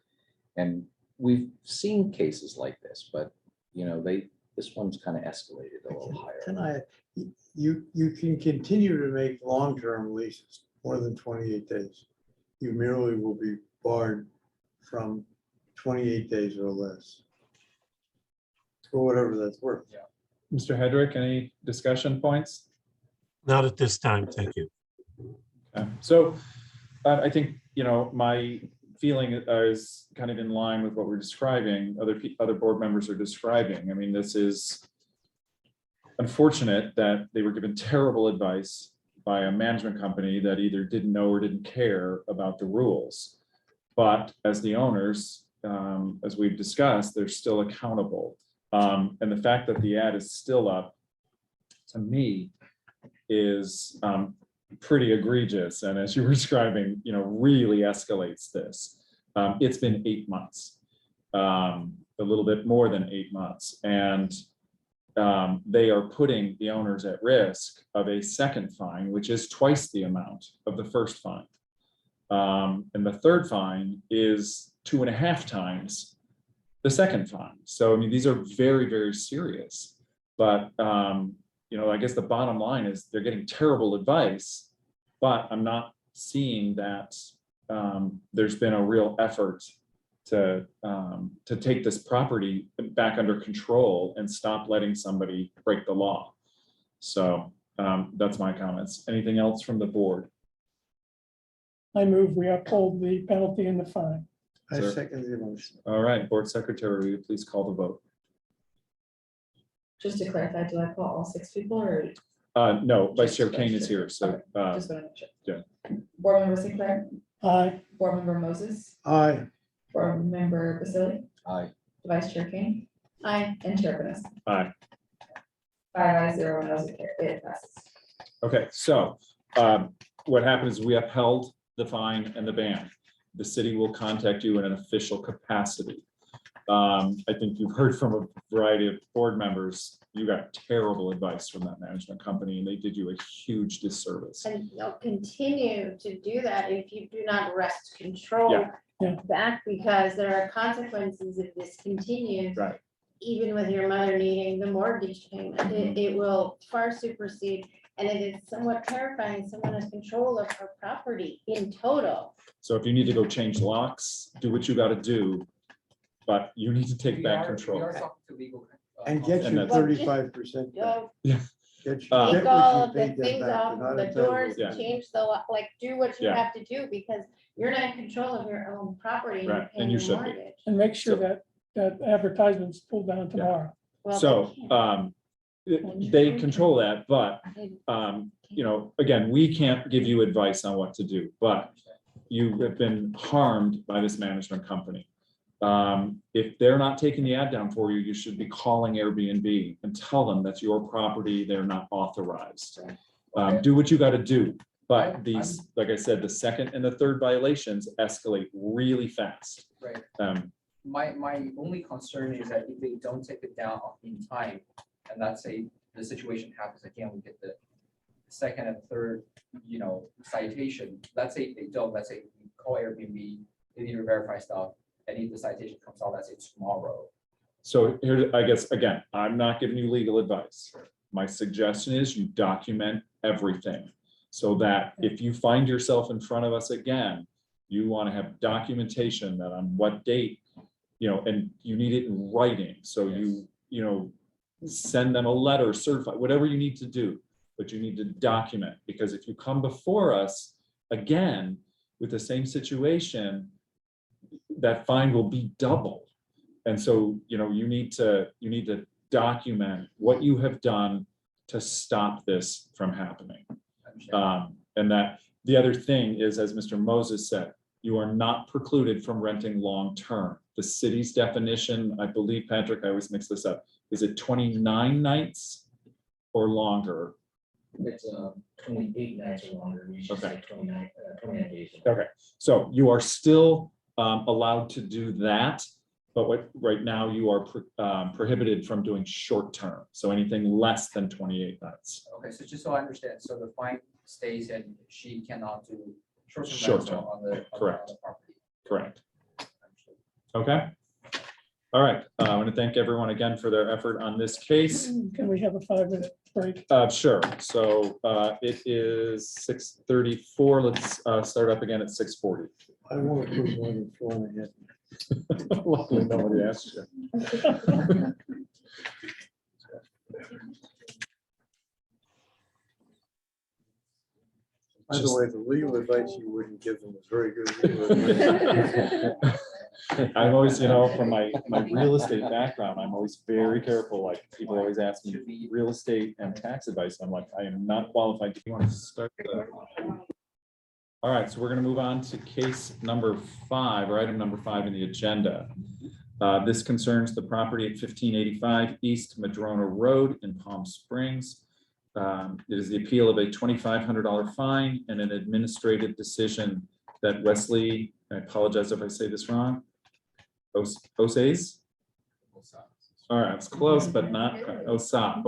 And we've seen cases like this, but you know, this one's kind of escalated a little higher. You can continue to make long-term leases more than 28 days. You merely will be barred from 28 days or less. For whatever that's worth. Yeah. Mr. Hedrick, any discussion points? Not at this time, thank you. Okay. So I think, you know, my feeling is kind of in line with what we're describing, other board members are describing. I mean, this is unfortunate that they were given terrible advice by a management company that either didn't know or didn't care about the rules. But as the owners, as we've discussed, they're still accountable. And the fact that the ad is still up, to me, is pretty egregious. And as you were describing, you know, really escalates this. It's been 8 months, a little bit more than 8 months. And they are putting the owners at risk of a second fine, which is twice the amount of the first fine. And the third fine is 2.5 times the second fine. So, I mean, these are very, very serious. But, you know, I guess the bottom line is they're getting terrible advice, but I'm not seeing that there's been a real effort to take this property back under control and stop letting somebody break the law. So that's my comments. Anything else from the board? I move we uphold the penalty and the fine. I Sir. second the motion. All right, Board Secretary, will you please call the vote? Just to clarify, do I call all 6 people or No, Vice Just Chair Vice Kane is Chair. here, so, just want to make sure? yeah. Board Member Sinclair, Aye. Board Member Moses, Aye. Board Member Basili, Aye. Vice Chair Kane, Aye. and Chair Vanessa. Aye. 5 ayes, 0 noes, it passes. Okay, so what happened is we upheld the fine and the ban. The city will contact you in an official capacity. I think you've heard from a variety of board members, you got terrible advice from that management company and they did you a huge disservice. And they'll continue to do that if you do not wrest control Yeah. Yeah. back, because there are consequences if this continues. Right. Even with your mother needing the mortgage payment, it will far supersede, and it is somewhat terrifying. Someone has control of her property in total. So if you need to go change locks, do what you gotta do, but you need to take back control. And get And your that's- 35% back. Go Yeah. Get take what you all of the paid them things back. off They're not the entitled doors, to Yeah. it. change the, like, do what you Yeah. have to do, because you're not in control of your own property. and Right, you're and paying you the should be. mortgage. And make sure So- that, that advertisement's pulled down tomorrow. Well, So they can't. they control that, but They- you know, again, we can't give you advice on what to do, but you have been harmed by this management company. If they're not taking the ad down for you, you should be calling Airbnb and tell them that's your property, they're not authorized. Do what you gotta do, but these, like I said, the second and the third violations escalate really fast. Right. Um, My only concern is that if they don't take it down in time, and let's say the situation happens again, we get the second and third, citation. Let's say they don't, let's say we call Airbnb, they need to verify stuff, and if the citation comes out, let's say tomorrow. So here, I guess, again, I'm not giving you legal advice. My suggestion is you document everything so that if you find yourself in front of us again, you want to have documentation that on what date, and you need it in writing. So you send them a letter, certify, whatever you need to do, but you need to document, because if you come before us again with the same situation, that fine will be double. And so, you need to document what you have done to stop this from happening. And that the other thing is, as Mr. Moses said, you are not precluded from renting long-term. The city's definition, I believe, Patrick, I always mix this up, is it 29 nights or longer? It's 28 nights or longer. We should say 29 days. Okay, so you are still allowed to do that, but right now you are prohibited from doing short-term. So anything less than 28 nights. Okay, so just so I understand, so the fine stays and she cannot do short-term Short-term, rental on the correct. property. Correct. Okay. All right. I want to thank everyone again for their effort on this case. Can we have a 5-minute break? Sure. So it is 6:34. Let's start up again at 6:40. I won't put more than 4.5. Luckily, nobody asked you. By the way, the legal advice you wouldn't give them is very good. legal advice. I'm always, from my real estate background, I'm always very careful. Like people always ask me real estate and tax advice. I'm like, I am not qualified. Do you want to start? All right, so we're going to move on to case number 5, or item number 5 in the agenda. This concerns the property at 1585 East Madrona Road in Palm Springs. It is the appeal of a $2,500 fine and an administrative decision that Wesley, I apologize if I say this wrong, Osas? All right, it's close, but not Osas.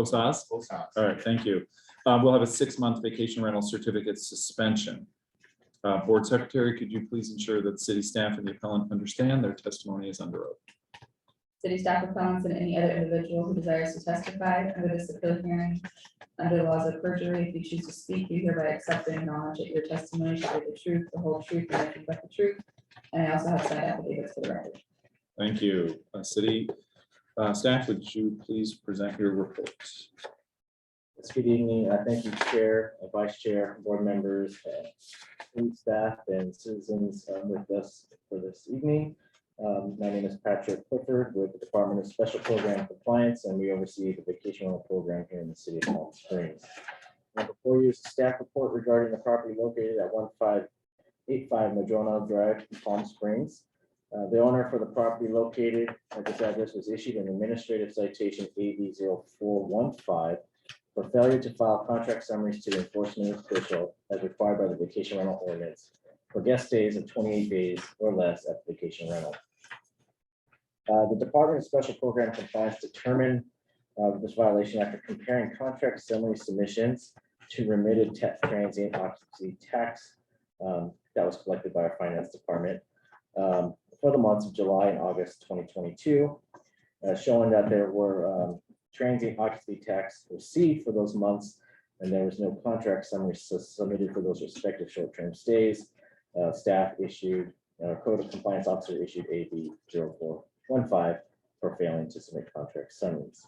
All right, thank you. We'll have a 6-month vacation rental certificate suspension. Board Secretary, could you please ensure that city staff and the appellant understand their testimony is under oath? City staff, appellants, and any other individual who desires to testify under this appeal hearing under the laws of perjury, if you choose to speak, you hereby accept and acknowledge that your testimony shall be the truth, the whole truth, and nothing but the truth. And I also have signed affidavits for the record. Thank you. City staff, would you please present your report? Yes, good evening. Thank you, Chair, Vice Chair, board members, city staff, and citizens with us for this evening. My name is Patrick Clifford with the Department of Special Program Compliance, and we oversee the vacation rental program here in the city of Palm Springs. And before you is a staff report regarding the property located at 1585 Madrona Drive, in Palm Springs. The owner for the property located at this address was issued an administrative citation AB 0415 for failure to file contract summaries to the enforcement official as required by the vacation rental ordinance for guest stays of 28 days or less at the vacation rental. The Department of Special Program Compliance determined this violation after comparing contract summary submissions to remitted transient occupancy tax that was collected by our finance department for the months of July and August 2022, showing that there were transient occupancy tax received for those months, and there was no contract summary submitted for those respective short-term stays. Staff issued, Code of Compliance Officer issued AB 0415 for failing to submit contract summaries.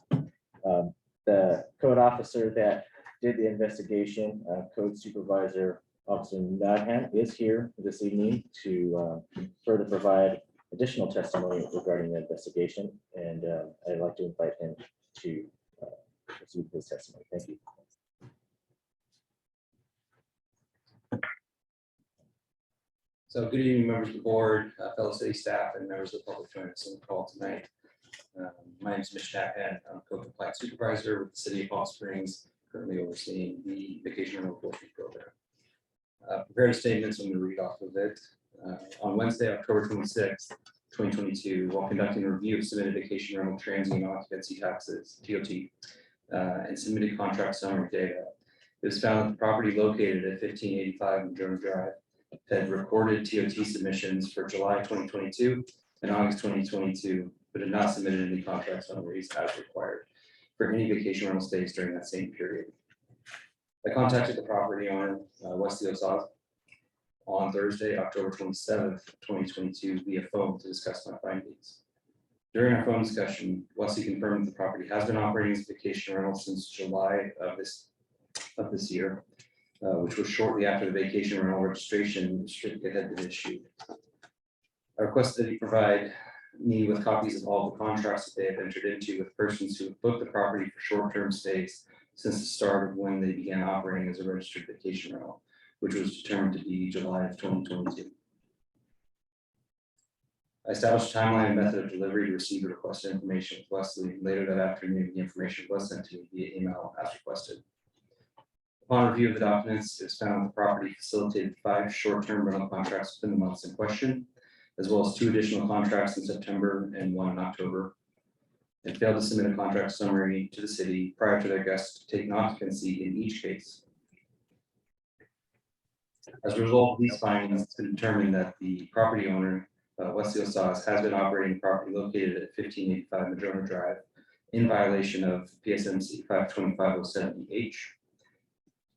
The code officer that did the investigation, Code Supervisor Officer Naghan, is here this evening to further provide additional testimony regarding the investigation, and I'd like to invite him to receive his testimony. Thank you. So good evening, members of the board, fellow city staff, and members of the public joining us on the call tonight. My name is Mitch Tappan. I'm Code Compliance Supervisor with the city of Palm Springs, currently overseeing the vacation rental enforcement program. Prepared statements, I'm going to read off of it. On Wednesday, October 26th, 2022, while conducting a review of submitted vacation rental transient occupancy taxes, TOT, and submitted contract summary data, it was found that the property located at 1585 Madrona Drive had recorded TOT submissions for July 2022 and August 2022, but had not submitted any contract summaries as required for any vacation rental stays during that same period. I contacted the property owner, Wesley Osaz, on Thursday, October 27th, 2022, via phone to discuss my findings. During our phone discussion, Wesley confirmed the property has been operating as a vacation rental since July of this year, which was shortly after the vacation rental registration certificate had been issued. I requested that he provide me with copies of all the contracts that they have entered into with persons who have booked the property for short-term stays since the start of when they began operating as a registered vacation rental, which was determined to be July of 2022. I established a timeline and method of delivery to receive the requested information with Wesley. Later that afternoon, the information was sent to me via email as requested. Upon review of the documents, it's found the property facilitated 5 short-term rental contracts within the months in question, as well as 2 additional contracts in September and 1 in October, and failed to submit a contract summary to the city prior to their guests taking occupancy in each case. As a result of these findings, it's been determined that the property owner, Wesley Osaz, has been operating the property located at 1585 Madrona Drive in violation of PSMC 52507H.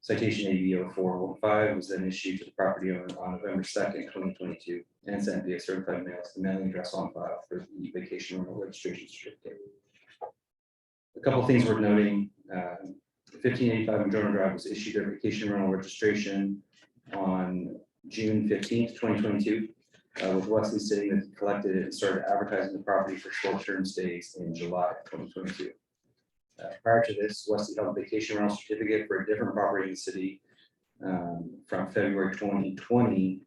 Citation AB 0415 was then issued to the property owner on November 2nd, 2022, and sent via certified mail to the mailing address on file for the vacation rental registration certificate. A couple of things worth noting: 1585 Madrona Drive was issued their vacation rental registration on June 15th, 2022, with Wesley stating that he collected it and started advertising the property for short-term stays in July 2022. Prior to this, Wesley held a vacation rental certificate for a different property in the city from February 2020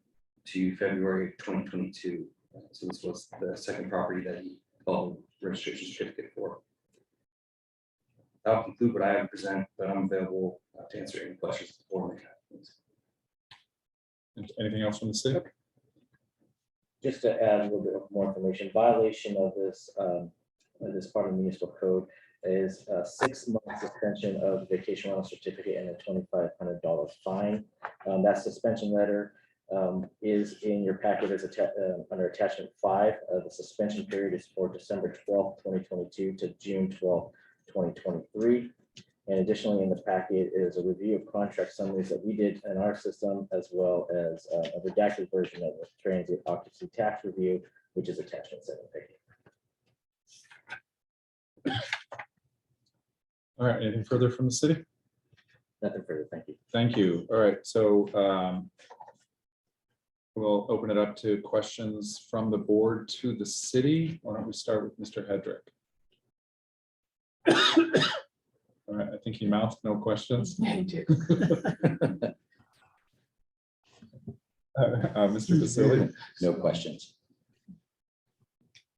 to February 2022. So this was the second property that he held a registration certificate for. That'll conclude what I have to present, but I'm available to answer any questions the board may have. Anything else from the city? Just to add a little bit more information, violation of this part of the municipal code is a 6-month suspension of the vacation rental certificate and a $2,500 fine. That suspension letter is in your packet as under attachment 5. The suspension period is for December 12th, 2022 to June 12th, 2023. And additionally, in the packet is a review of contract summaries that we did in our system, as well as a redacted version of the transient occupancy tax review, which is attachment 7. All right, anything further from the city? Nothing further. Thank you. Thank you. All right, so We'll open it up to questions from the board to the city. Why don't we start with Mr. Hedrick? All right, I think he mouthed no questions. Mr. Vasili, No questions.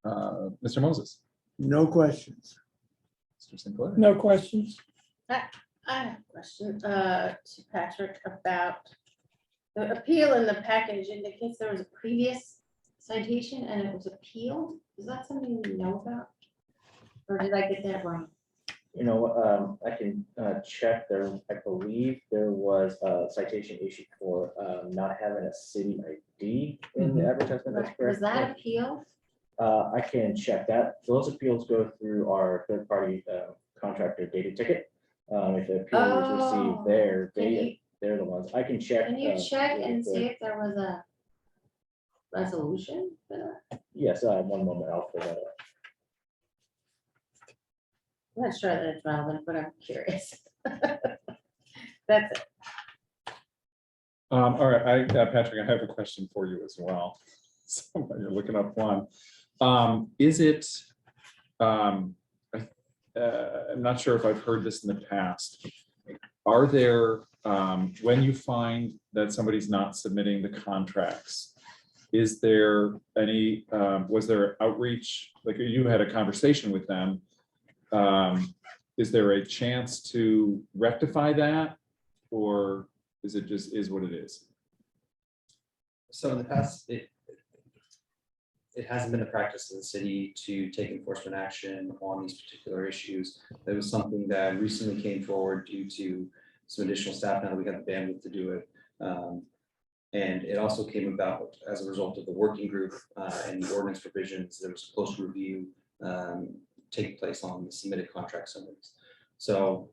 Mr. Moses, No questions. Mr. Sinclair. No questions. I have a question to Patrick about the appeal in the package indicates there was a previous citation and it was appealed. Is that something we know about? Or did I get that wrong? You know, I can check there. I believe there was a citation issued for not having a city ID in the advertisement. That's correct. Was that appealed? I can check that. Those appeals go through our third-party contractor data ticket. If the appeal was received there, they're the ones. I can check. Can you check really and quick. see if there was a resolution for that? Yes, one moment. I'll pull that up. I'm not sure that it's relevant, but I'm curious. That's it. All right, Patrick, I have a question for you as well. So while you're looking up one. Is it, I'm not sure if I've heard this in the past. Are there, when you find that somebody's not submitting the contracts, is there any, was there outreach, like you had a conversation with them? Is there a chance to rectify that? Or is it just is what it is? So in the past, it hasn't been the practice of the city to take enforcement action on these particular issues. That was something that recently came forward due to some additional staff now that we got the bandwidth to do it. And it also came about as a result of the working group and the ordinance provisions. There was a close review taking place on the submitted contract summaries. So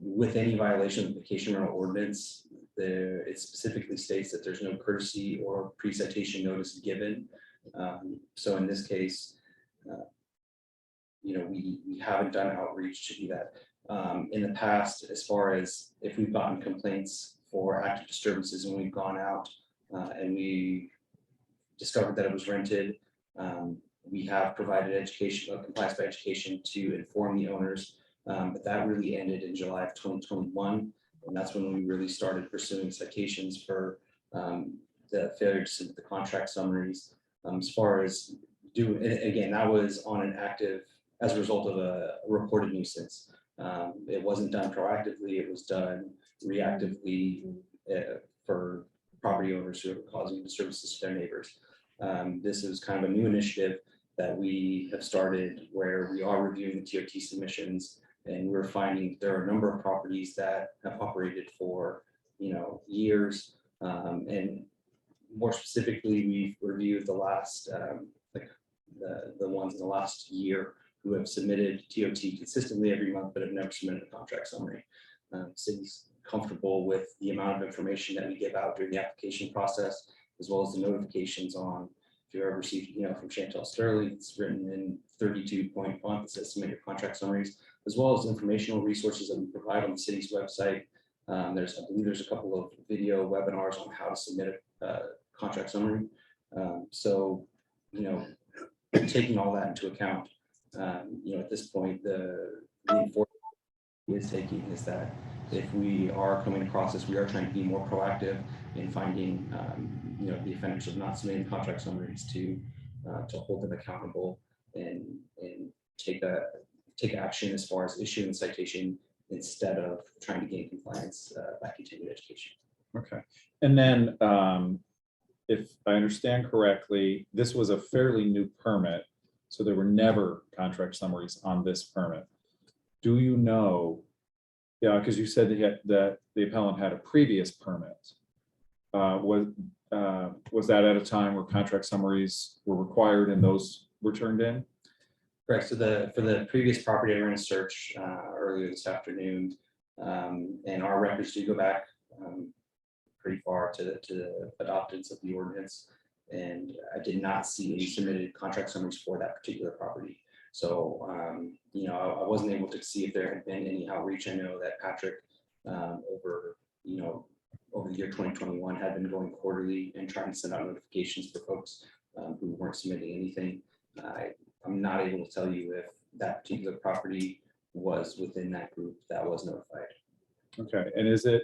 with any violation of the vacation rental ordinance, it specifically states that there's no courtesy or pre-citation notice given. So in this case, we haven't done outreach to do that. In the past, as far as if we've gotten complaints for active disturbances and we've gone out and we discovered that it was rented, we have provided education, compliance by education to inform the owners, but that really ended in July of 2021. And that's when we really started pursuing citations for the failure to submit the contract summaries. As far as again, that was on an active, as a result of a reported nuisance. It wasn't done proactively, it was done reactively for property owners who are causing disturbances to their neighbors. This is kind of a new initiative that we have started where we are reviewing the TOT submissions, and we're finding there are a number of properties that have operated for years, and more specifically, we've reviewed the last the ones in the last year who have submitted TOT consistently every month but have never submitted a contract summary. City's comfortable with the amount of information that we give out during the application process, as well as the notifications on. If you've ever received from Chantel Sterling, it's written in 32-point font that says submit your contract summaries, as well as informational resources that we provide on the city's website. I believe there's a couple of video webinars on how to submit a contract summary. So, taking all that into account, at this point, the enforcement is taking is that if we are coming across this, we are trying to be more proactive in finding, the offenders of not submitting contract summaries to hold them accountable and take action as far as issuing the citation instead of trying to gain compliance by continued education. Okay, and then if I understand correctly, this was a fairly new permit, so there were never contract summaries on this permit. Do you know? Yeah, because you said that the appellant had a previous permit. Was that at a time where contract summaries were required and those were turned in? Correct. So for the previous property, I ran a search earlier this afternoon, and our records do go back pretty far to the adoptance of the ordinance, and I did not see any submitted contract summaries for that particular property. So, I wasn't able to see if there had been any outreach. I know that Patrick, over, over the year 2021 had been going quarterly and trying to send out notifications for folks who weren't submitting anything. I'm not able to tell you if that particular property was within that group that was notified. Okay, and is it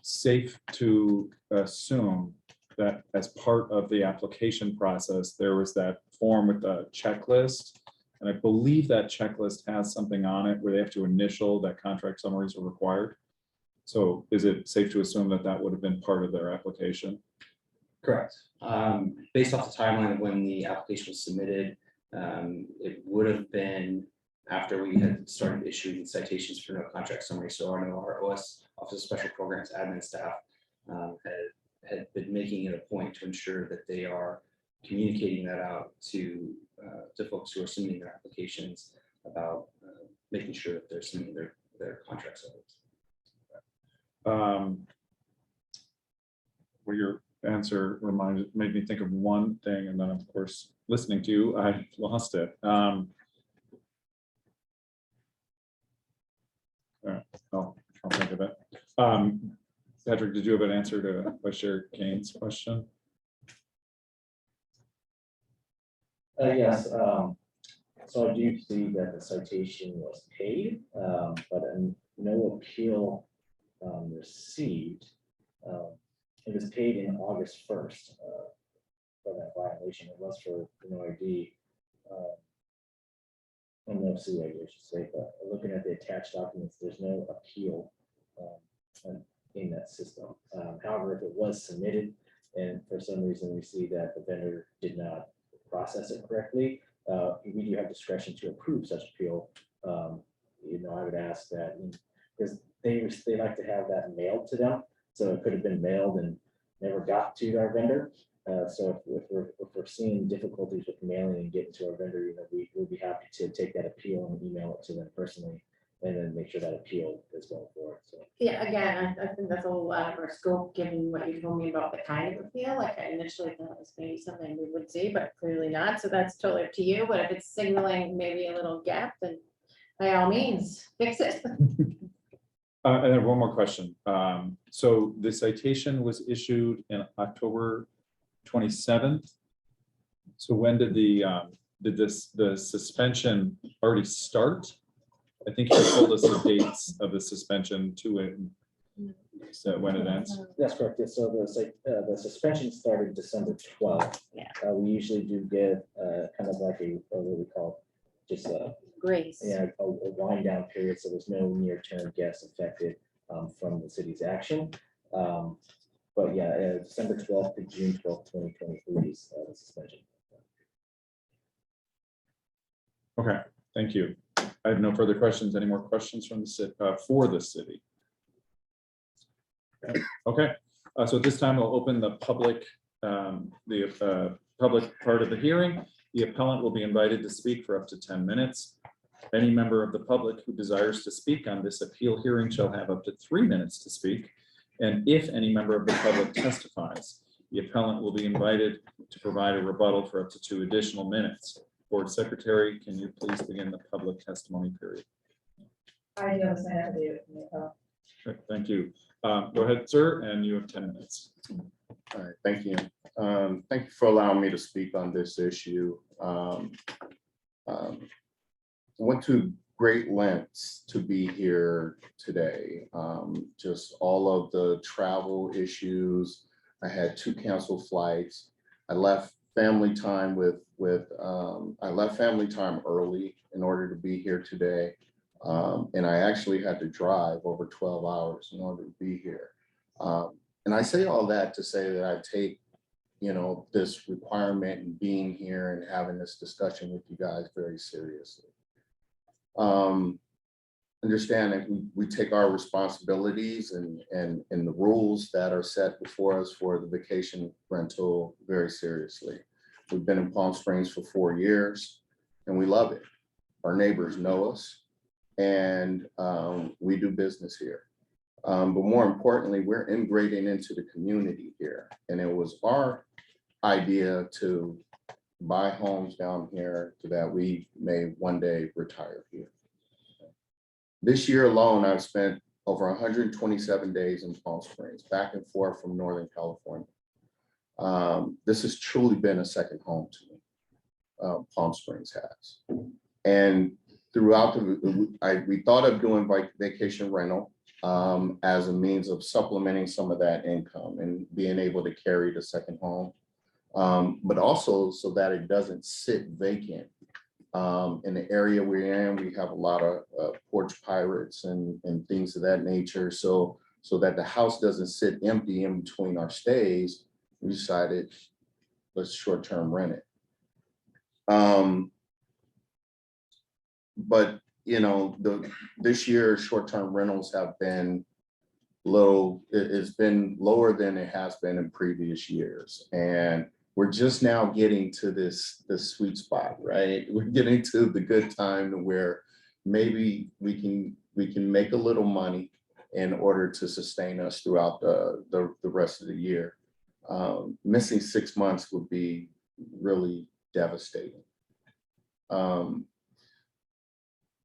safe to assume that as part of the application process, there was that form with the checklist? And I believe that checklist has something on it where they have to initial that contract summaries are required. So is it safe to assume that that would have been part of their application? Correct. Based off the timeline of when the application was submitted, it would have been after we had started issuing citations for no contract summary. So I know our OS, Office of Special Programs admin staff, had been making it a point to ensure that they are communicating that out to folks who are submitting their applications about making sure that they're submitting their contract summaries. Well, your answer made me think of one thing, and then of course, listening to you, I lost it. All right, I'll think of it. Patrick, did you have an answer to Vice Chair Kane's question? Yes, so I do see that the citation was paid, but no appeal received. It was paid in August 1st for that violation. It was for no ID. And no CID, I should say, but looking at the attached documents, there's no appeal in that system. However, if it was submitted and for some reason we see that the vendor did not process it correctly, we do have discretion to approve such appeal. I would ask that, because they like to have that mailed to them, so it could have been mailed and never got to our vendor. So if we're seeing difficulties with mailing and getting to our vendor, we will be happy to take that appeal and email it to them personally, and then make sure that appeal is going forward. So Yeah, again, I think that's a little out of our scope, given what you told me about the kind of appeal. Like I initially thought it was maybe something we would see, but clearly not. So that's totally up to you. But if it's signaling maybe a little gap, then by all means, fix it. And then one more question. So the citation was issued in October 27th. So when did the suspension already start? I think you told us the dates of the suspension to it. So when it ends. that's correct. Yeah, so the suspension started December 12th. Yeah. We usually do get kind of like what we call just Grace. a wind down period, so there's no near term guests affected from the city's action. But yeah, December 12th to June 12th, 2023 is the suspension. Okay, thank you. I have no further questions. Any more questions from the city for the city? Okay, so at this time we'll open the public public part of the hearing. The appellant will be invited to speak for up to 10 minutes. Any member of the public who desires to speak on this appeal hearing shall have up to 3 minutes to speak. And if any member of the public testifies, the appellant will be invited to provide a rebuttal for up to 2 additional minutes. Board Secretary, can you please begin the public testimony period? I do have a sign up to do it from the appellant. Okay, thank you. Go ahead, sir, and you have 10 minutes. All right, thank you. Thank you for allowing me to speak on this issue. Went to great lengths to be here today. Just all of the travel issues. I had 2 canceled flights. I left family time I left family time early in order to be here today. And I actually had to drive over 12 hours in order to be here. And I say all that to say that I take, this requirement and being here and having this discussion with you guys very seriously. Understand that we take our responsibilities and the rules that are set before us for the vacation rental very seriously. We've been in Palm Springs for 4 years and we love it. Our neighbors know us and we do business here. But more importantly, we're integrating into the community here. And it was our idea to buy homes down here so that we may one day retire here. This year alone, I've spent over 127 days in Palm Springs, back and forth from Northern California. This has truly been a second home to me. Palm Springs has. And throughout we thought of doing vacation rental as a means of supplementing some of that income and being able to carry the second home. But also so that it doesn't sit vacant. In the area we're in, we have a lot of porch pirates and things of that nature. So that the house doesn't sit empty in between our stays, we decided let's short-term rent it. But you know, this year short-term rentals have been low. It's been lower than it has been in previous years, and we're just now getting to this sweet spot, right? We're getting to the good time to where maybe we can make a little money in order to sustain us throughout the rest of the year. Missing 6 months would be really devastating.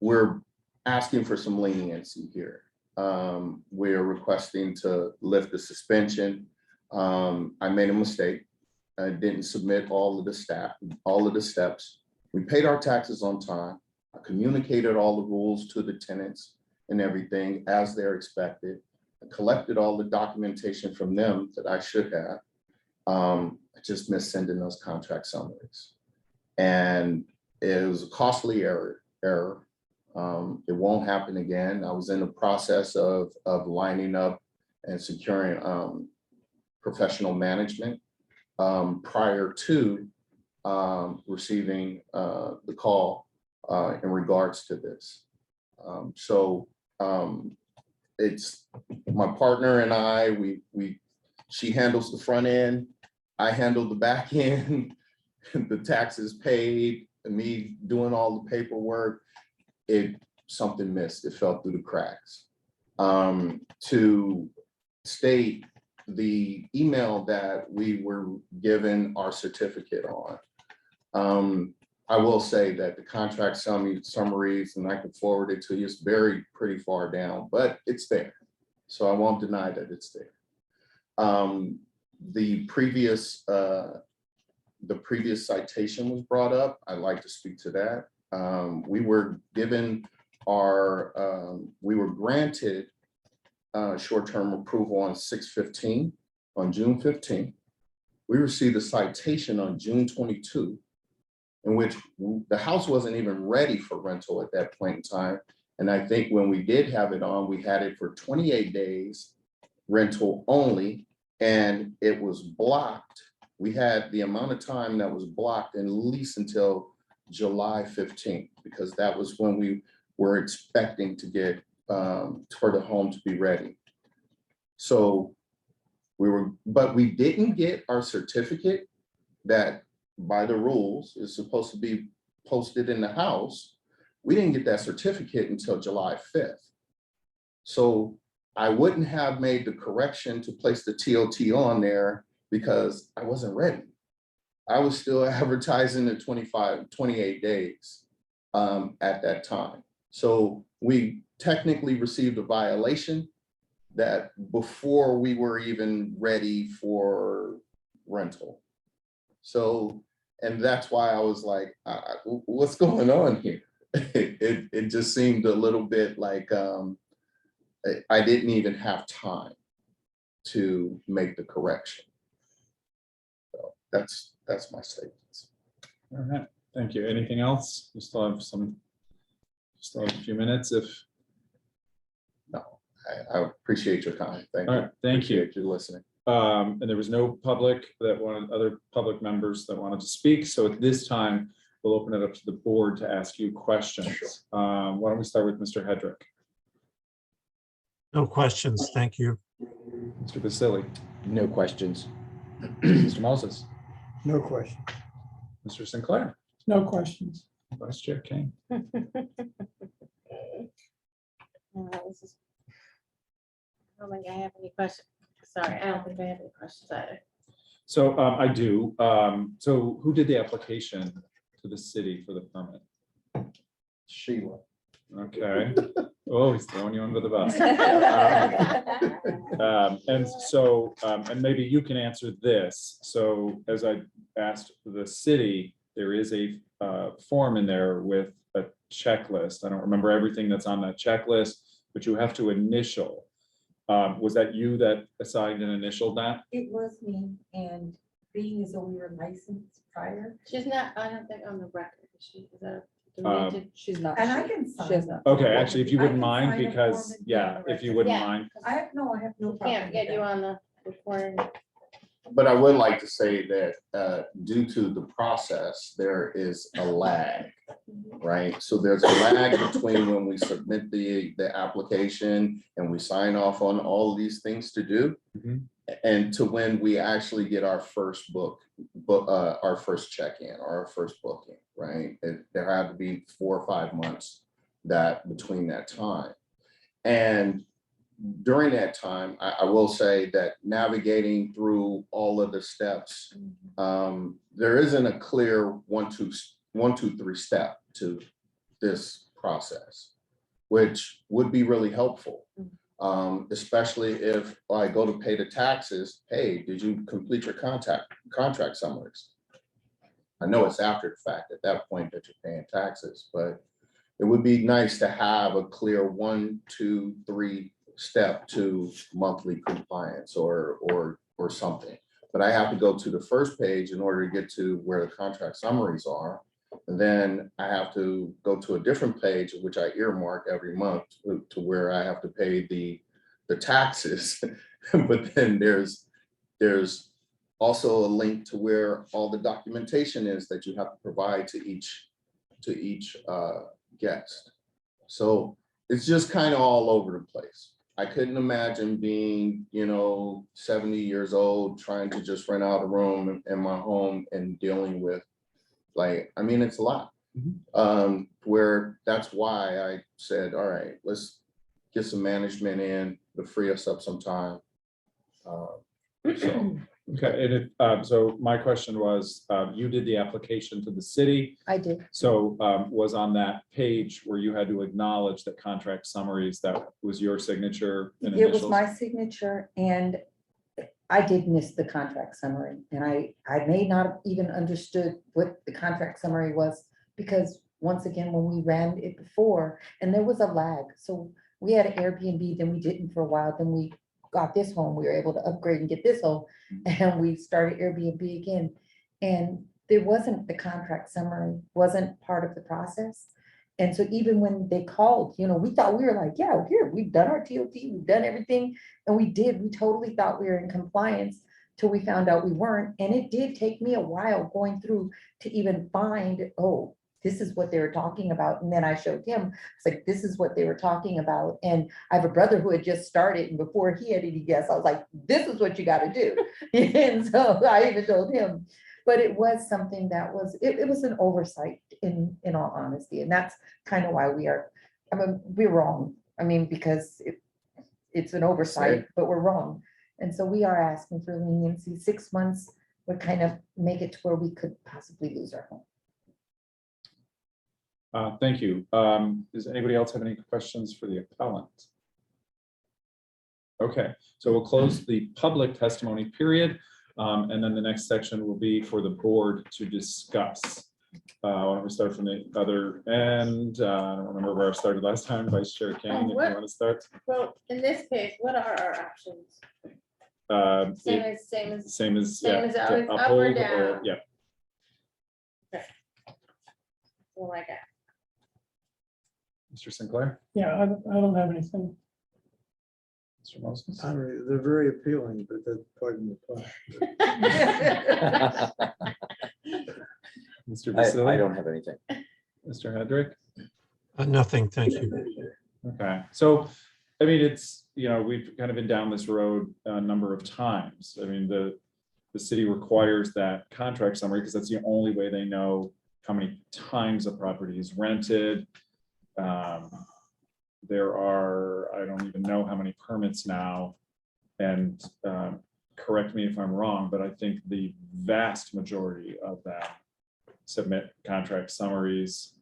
We're asking for some leniency here. We're requesting to lift the suspension. I made a mistake. I didn't submit all of the steps. We paid our taxes on time. I communicated all the rules to the tenants and everything as they're expected. I collected all the documentation from them that I should have. I just missed sending those contract summaries. And it was a costly error. It won't happen again. I was in the process of lining up and securing professional management prior to receiving the call in regards to this. It's my partner and I, she handles the front end, I handle the back end, the taxes paid, me doing all the paperwork. Something missed, it fell through the cracks. To state the email that we were given our certificate on, I will say that the contract summaries, and I can forward it to you, it's buried pretty far down, but it's there. So I won't deny that it's there. The previous citation was brought up. I'd like to speak to that. We were given we were granted short-term approval on 6/15, on June 15. We received a citation on June 22, in which the house wasn't even ready for rental at that point in time. And I think when we did have it on, we had it for 28 days rental only, and it was blocked. We had the amount of time that was blocked at least until July 15th, because that was when we were expecting to get for the home to be ready. So but we didn't get our certificate that by the rules is supposed to be posted in the house. We didn't get that certificate until July 5th. So I wouldn't have made the correction to place the TOT on there because I wasn't ready. I was still advertising the 28 days at that time. So we technically received a violation that before we were even ready for rental. So, and that's why I was like, what's going on here? It just seemed a little bit like I didn't even have time to make the correction. So that's my statements. All right, thank you. Anything else? We still have a few minutes if. No, I appreciate your time. Thank you. All right, thank you. Appreciate you listening. And there was no other public members that wanted to speak. So at this time, we'll open it up to the board to ask you questions. Sure. Why don't we start with Mr. Hedrick? No questions, thank you. Mr. Basili? No questions. Mr. Moses? No question. Mr. Sinclair? No questions. Vice Chair Kane? This is- I don't think I have any questions. Sorry, I don't think I have any questions either. So I do. So who did the application to the city for the permit? Sheila. Okay. Oh, he's throwing you under the bus. And so, and maybe you can answer this. So as I asked the city, there is a form in there with a checklist. I don't remember everything that's on that checklist, but you have to initial. Was that you that assigned and initialed that? It was me, and being as though we were licensed prior. She's not, I don't think on the record, is she, is that? do we need to- She's not. And I she- can she sign has not. Okay, actually, if you I wouldn't can mind, sign a because, form and be on yeah, the if you wouldn't Yeah. mind. I have no We problem. can't get with you that. on the recording. But I would like to say that due to the process, there is a lag, right? So there's a lag between when we submit the application and we sign off on all of these things to do, Mhm. and to when we actually get our first our first check-in or our first booking, right? There had to be 4 or 5 months between that time. And during that time, I will say that navigating through all of the steps, there isn't a clear 1, 2, 3 step to this process, which would be really helpful. Especially if I go to pay the taxes, hey, did you complete your contract summaries? I know it's after the fact at that point that you're paying taxes, but it would be nice to have a clear 1, 2, 3 step to monthly compliance or something. But I have to go to the first page in order to get to where the contract summaries are. And then I have to go to a different page, which I earmark every month to where I have to pay the taxes. But then there's also a link to where all the documentation is that you have to provide to each guest. So it's just kind of all over the place. I couldn't imagine being, 70 years old, trying to just rent out a room in my home and dealing with, it's a lot. Where that's why I said, all right, let's get some management in to free us up some time. Okay, and so my question was, you did the application to the city. I did. So was on that page where you had to acknowledge that contract summaries, that was your signature and It was initials? my signature, and I did miss the contract summary, and I may not have even understood what the contract summary was, because once again, when we ran it before, and there was a lag, so we had an Airbnb, then we didn't for a while, then we got this home, we were able to upgrade and get this home, and we started Airbnb again. And there wasn't, the contract summary wasn't part of the process. And so even when they called, we thought we were like, yeah, here, we've done our TOT, we've done everything. And we did, we totally thought we were in compliance till we found out we weren't. And it did take me a while going through to even find, oh, this is what they were talking about. And then I showed him, it's like, this is what they were talking about. And I have a brother who had just started, and before he had any guests, I was like, this is what you got to do. And so I even told him, but it was something that was, it was an oversight in all honesty. And that's kind of why we're wrong. Because it's an oversight, but we're wrong. And so we are asking for leniency. 6 months would kind of make it to where we could possibly lose our home. Thank you. Does anybody else have any questions for the appellant? Okay, so we'll close the public testimony period. And then the next section will be for the board to discuss. Why don't we start from the other end? I don't remember where I started last time. Vice Chair Kane, if you what- want to start. Well, in this case, what are our options? Same as, Same as, same yeah, as to always, up or uphold down? yeah. Oh my God. Mr. Sinclair, Yeah, I don't have anything. Mr. Moses. They're very appealing, but that's pardon the pun. Mr. I Vasili, don't have anything. Mr. Hedrick. Nothing, thank you. Okay, so, it's, we've kind of been down this road a number of times. The city requires that contract summary because that's the only way they know how many times a property is rented. There are, I don't even know how many permits now, and correct me if I'm wrong, but I think the vast majority of them submit contract summaries.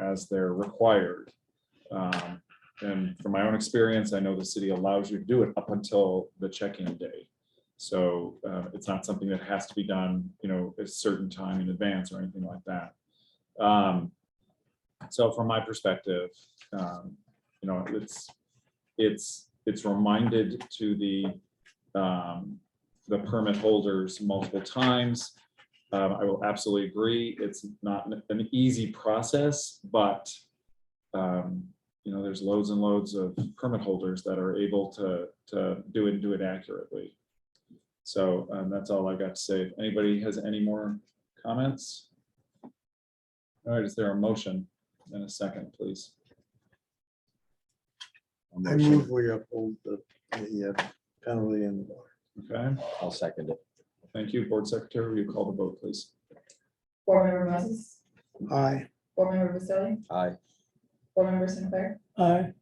as they're required. And from my own experience, I know the city allows you to do it up until the check-in day. So it's not something that has to be done, a certain time in advance or anything like that. So from my perspective, it's reminded to the permit holders multiple times. I will absolutely agree. It's not an easy process, but there's loads and loads of permit holders that are able to do it and do it accurately. So that's all I got to say. If anybody has any more comments? All right, is there a motion in a second, please? I move we uphold the penalty and. Okay, I'll second it. thank you. Board Secretary, will you call the vote, please? Board Member Moses, Aye. Board Member Vasili, Aye. Board Member Sinclair, Aye.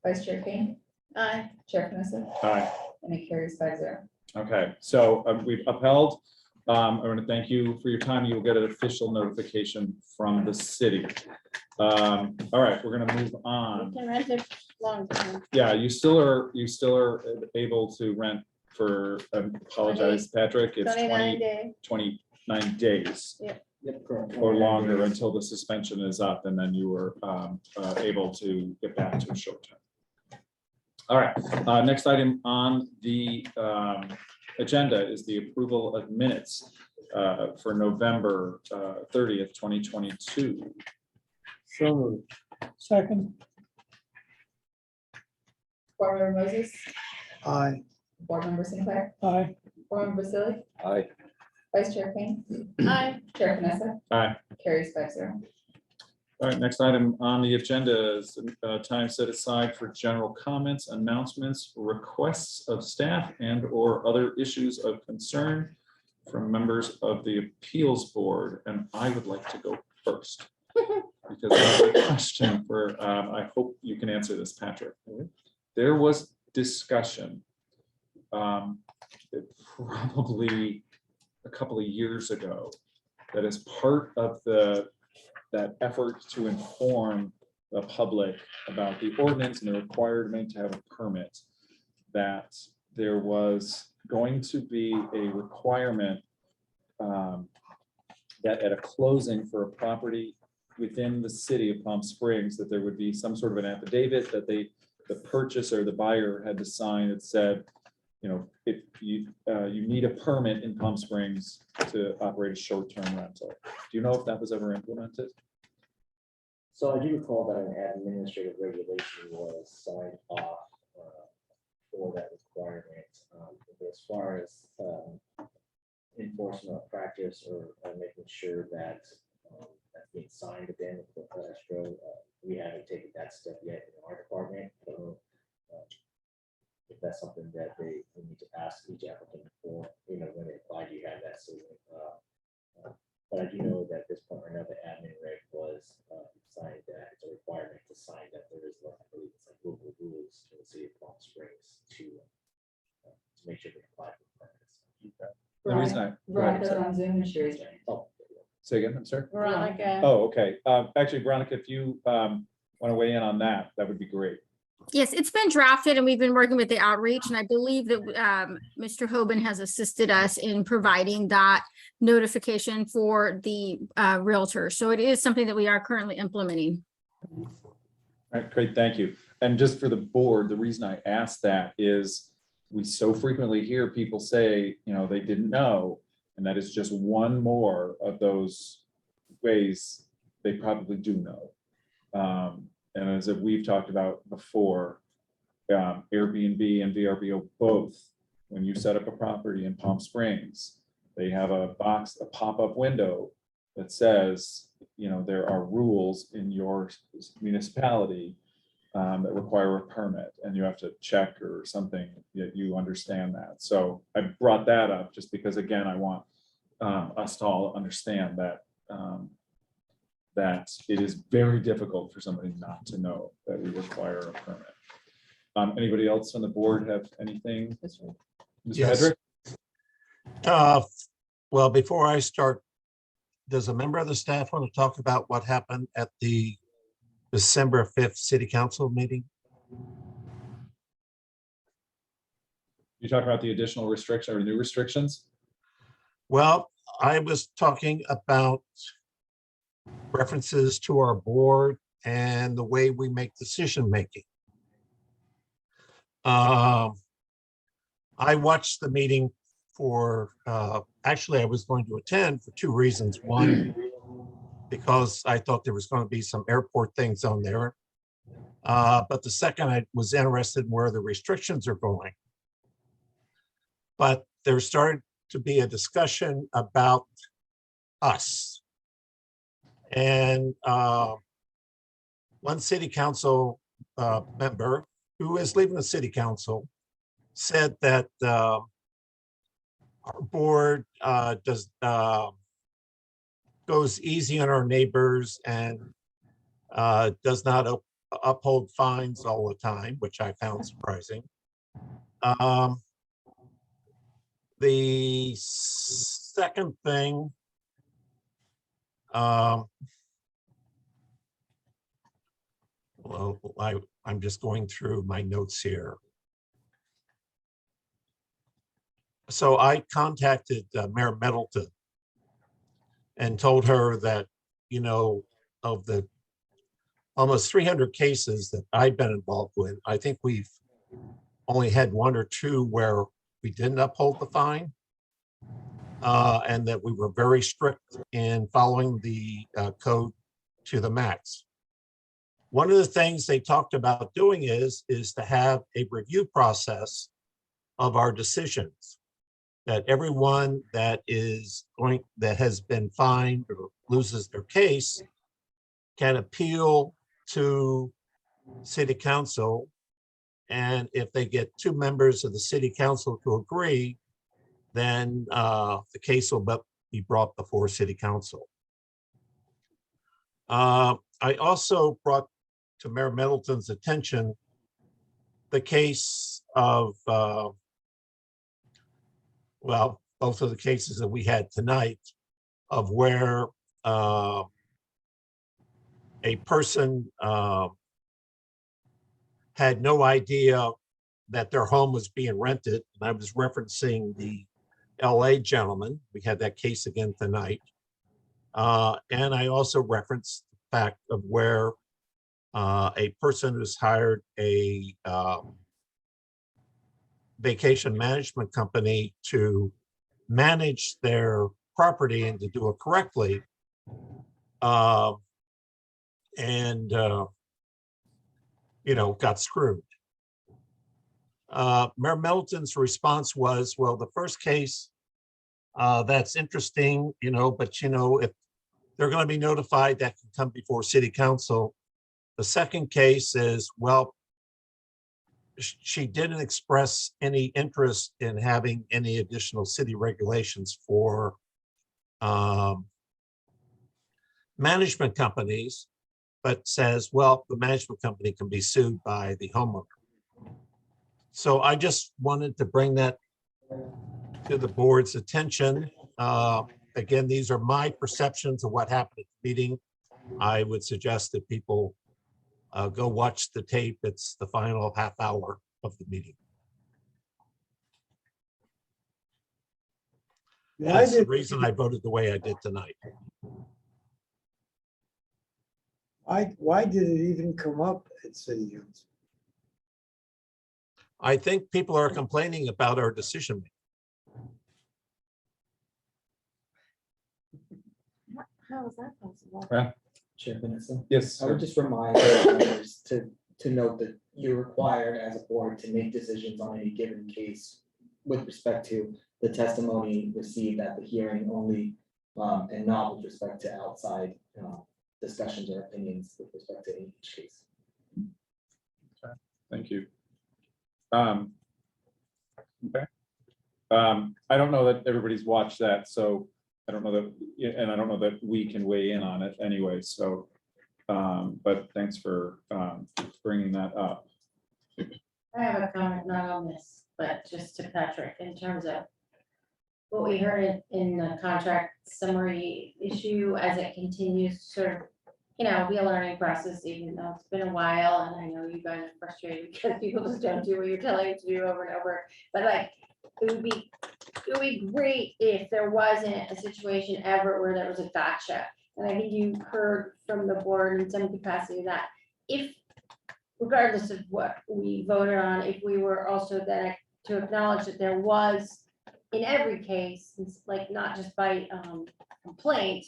Vice Chair Kane, Aye. Chair Knesset, Aye. and it carries 5-0. Okay, so we've upheld. I want to thank you for your time. You will get an official notification from the city. All right, we're gonna move You on. can rent it long time. Yeah, you still are able to rent for, apologize, Patrick, it's 29 day. 29 days Yep, correct. or longer until the suspension is up, and then you were able to get back to a short term. All right, next item on the agenda is the approval of minutes for November 30th, 2022. So moved. Second. Board Member Moses, Aye. Board Member Sinclair, Aye. Board Member Vasili, Aye. Vice Chair Kane, Aye. Chair Knesset, Aye. carries 5-0. All right, next item on the agenda is time set aside for general comments, announcements, requests of staff and or other issues of concern from members of the appeals board. And I would like to go first because I have a question for, I hope you can answer this, Patrick. There was discussion probably a couple of years ago that as part of that effort to inform the public about the ordinance and the requirement to have a permit, that there was going to be a requirement that at a closing for a property within the city of Palm Springs, that there would be some sort of an affidavit that the purchaser, the buyer had to sign that said, if you need a permit in Palm Springs to operate a short-term rental. Do you know if that was ever implemented? So I do recall that an administrative regulation was signed off for that requirement. But as far as enforcement of practice or making sure that that's being signed again with the escrow, we haven't taken that step yet in our department. I don't know if that's something that they need to ask each applicant for, when they apply, do you have that? So, but I do know that at this point right now, the admin reg was signed that it's a requirement to sign that there is, I believe it's like local rules in the city of Palm Springs to make sure they comply with permits. The reason I. go ahead, I'm Veronica's sorry. on Zoom and she raised her hand. Oh, Say again, I'm sorry. Veronica. Oh, okay. Actually, Veronica, if you want to weigh in on that, that would be great. Yes, it's been drafted and we've been working with the outreach, and I believe that Mr. Hoban has assisted us in providing that notification for the realtor. So it is something that we are currently implementing. All right, great, thank you. And just for the board, the reason I asked that is we so frequently hear people say, they didn't know, and that is just one more of those ways they probably do know. And as we've talked about before, Airbnb and VRBO both, when you set up a property in Palm Springs, they have a box, a pop-up window that says, there are rules in your municipality that require a permit, and you have to check or something that you understand that. So I brought that up just because, again, I want us to all understand that that it is very difficult for somebody not to know that we require a permit. Anybody else on the board have anything? Mr. Yes. Hedrick? Well, before I start does a member of the staff want to talk about what happened at the December 5th city council meeting? You talk about the additional restriction or new restrictions? Well, I was talking about references to our board and the way we make decision-making. I watched the meeting for, actually, I was going to attend for two reasons. One, because I thought there was going to be some airport things on there. But the second, I was interested in where the restrictions are going. But there started to be a discussion about us. And one city council member who is leaving the city council said that our board goes easy on our neighbors and does not uphold fines all the time, which I found surprising. The second thing, well, I'm just going through my notes here. So I contacted Mayor Middleton and told her that, you know, of the almost 300 cases that I've been involved with, I think we've only had one or two where we didn't uphold the fine. And that we were very strict in following the code to the max. One of the things they talked about doing is to have a review process of our decisions. That everyone that has been fined or loses their case can appeal to city council. And if they get two members of the city council to agree, then the case will be brought before city council. I also brought to Mayor Middleton's attention the case of, well, both of the cases that we had tonight of where a person had no idea that their home was being rented. And I was referencing the LA gentleman. We had that case again tonight. And I also referenced the fact of where a person who's hired a vacation management company to manage their property and to do it correctly. You know, got screwed. Mayor Middleton's response was, well, the first case, that's interesting, you know, but you know, if they're going to be notified, that can come before city council. The second case is, well, she didn't express any interest in having any additional city regulations for management companies, but says, well, the management company can be sued by the homeowner. So I just wanted to bring that to the board's attention. Again, these are my perceptions of what happened at the meeting. I would suggest that people go watch the tape. It's the final half hour of the meeting. That's the reason I voted the way I did tonight. Why did it even come up at city council? I think people are complaining about our decision making. How is that possible? Chair Benson. Yes. I would just remind members to note that you're required as a board to make decisions on any given case with respect to the testimony received at the hearing only, and not with respect to outside discussions or opinions with respect to each case. Okay, thank you. Okay. I don't know that everybody's watched that, so I don't know that, and I don't know that we can weigh in on it anyway. So, but thanks for bringing that up. I have a comment, not on this, but just to Patrick, in terms of what we heard in the contract summary issue as it continues to sort of, you know, be a learning process, even though it's been a while, and I know you guys are frustrated because people just don't do what you're telling them to do over and over. But like, it would be great if there wasn't a situation ever where there was a gotcha. And I think you heard from the board in some capacity that if, regardless of what we voted on, if we were also then to acknowledge that there was, in every case, it's like not just by complaint,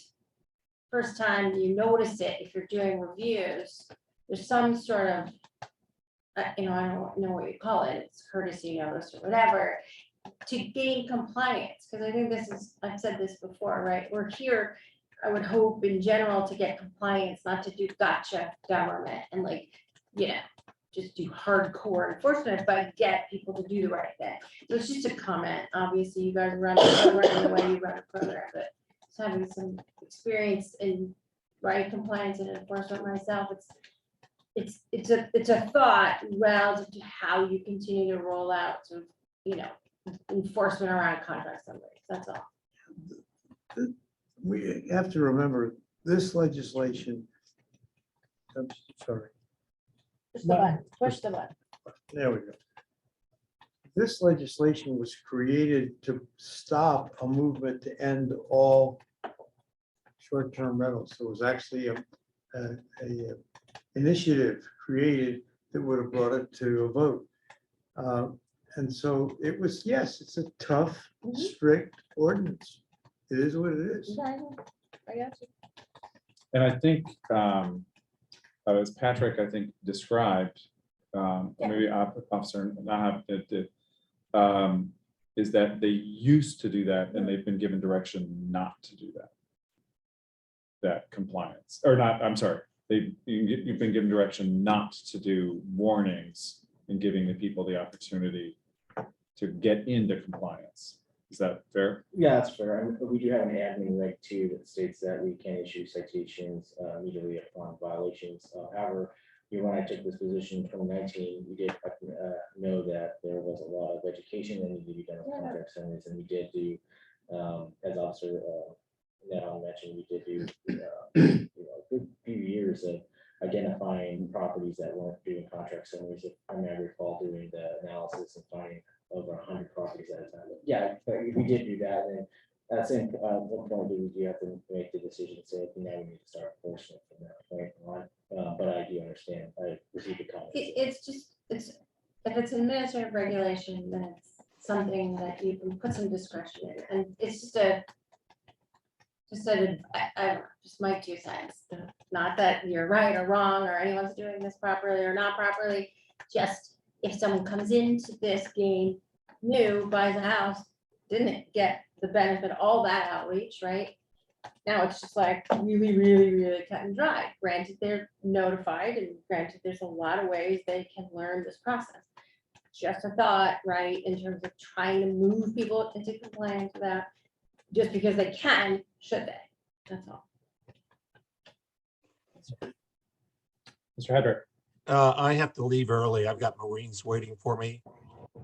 first time you notice it, if you're doing reviews, there's some sort of, you know, I don't know what you call it, it's courtesy notice or whatever, to gain compliance, because I think this is, I've said this before, right? We're here, I would hope in general to get compliance, not to do gotcha government and like, you know, just do hardcore enforcement, but get people to do the right thing. So it's just a comment. Obviously, you guys run a program the way you run a program, but just having some experience in right compliance and enforcement myself, it's a thought relative to how you continue to roll out sort of, you know, enforcement around contract summaries. That's all. We have to remember, this legislation, I'm sorry, Push the button, push the button. there we go. This legislation was created to stop a movement to end all short-term rentals. So it was actually a initiative created that would have brought it to a vote. And so it was, yes, it's a tough, strict ordinance. It is what it is. I got you. And I think, as Patrick, I think, described, maybe Officer Nahab did, is that they used to do that and they've been given direction not to do that. That compliance, or not, I'm sorry, you've been given direction not to do warnings and giving the people the opportunity to get into compliance. Is that fair? Yeah, that's fair. And we do have an admin reg too that states that we can issue citations immediately upon violations. However, when I took this position in 2019, we did know that there was a lot of education that needed to be done on contract summaries, and we did do, as Officer now mentioned, we did do you know, a good few years of identifying properties that weren't doing contract summaries. If I may recall doing the analysis and finding over 100 properties at a time. But yeah, but we did do that, and that's in one point we do have to make the decision. So now we need to start enforcement from that point on. But I do understand. I received the comment. It's just, if it's an administrative regulation, then it's something that you can put some discretion in, and it's just my 2 cents. Not that you're right or wrong, or anyone's doing this properly or not properly. Just if someone comes into this game new, buys a house, didn't get the benefit of all that outreach, right? Now it's just like really, really, really cut and dry. Granted, they're notified, and granted, there's a lot of ways they can learn this process. Just a thought, right, in terms of trying to move people into compliance with that, just because they can, should they? That's all. Mr. Hedrick. I have to leave early. I've got Marines waiting for me,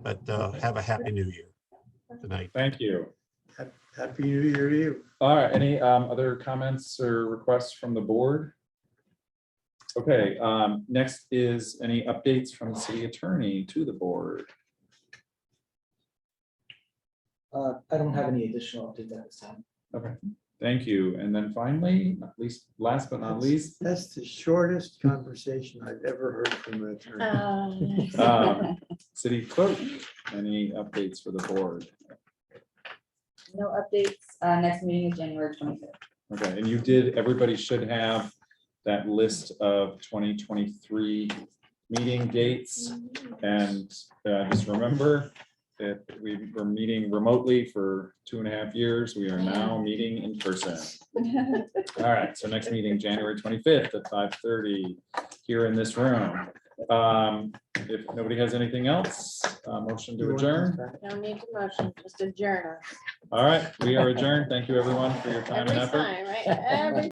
but have a happy new year tonight. Thank you. Happy New Year to you. All right, any other comments or requests from the board? Okay, next is any updates from the city attorney to the board? I don't have any additional updates at this time. Okay, thank you. And then finally, not least, last but not least, That's the shortest conversation I've ever heard from an attorney. city clerk, any updates for the board? No updates. Next meeting is January 25th. Okay, and you did, everybody should have that list of 2023 meeting dates. And just remember that we were meeting remotely for 2.5 years. We are now meeting in person. All right, so next meeting, January 25th at 5:30 here in this room. If nobody has anything else, motion to adjourn. No need to motion, just adjourn. All right, we are adjourned. Thank you, everyone, for your time Every and effort. time, right? Every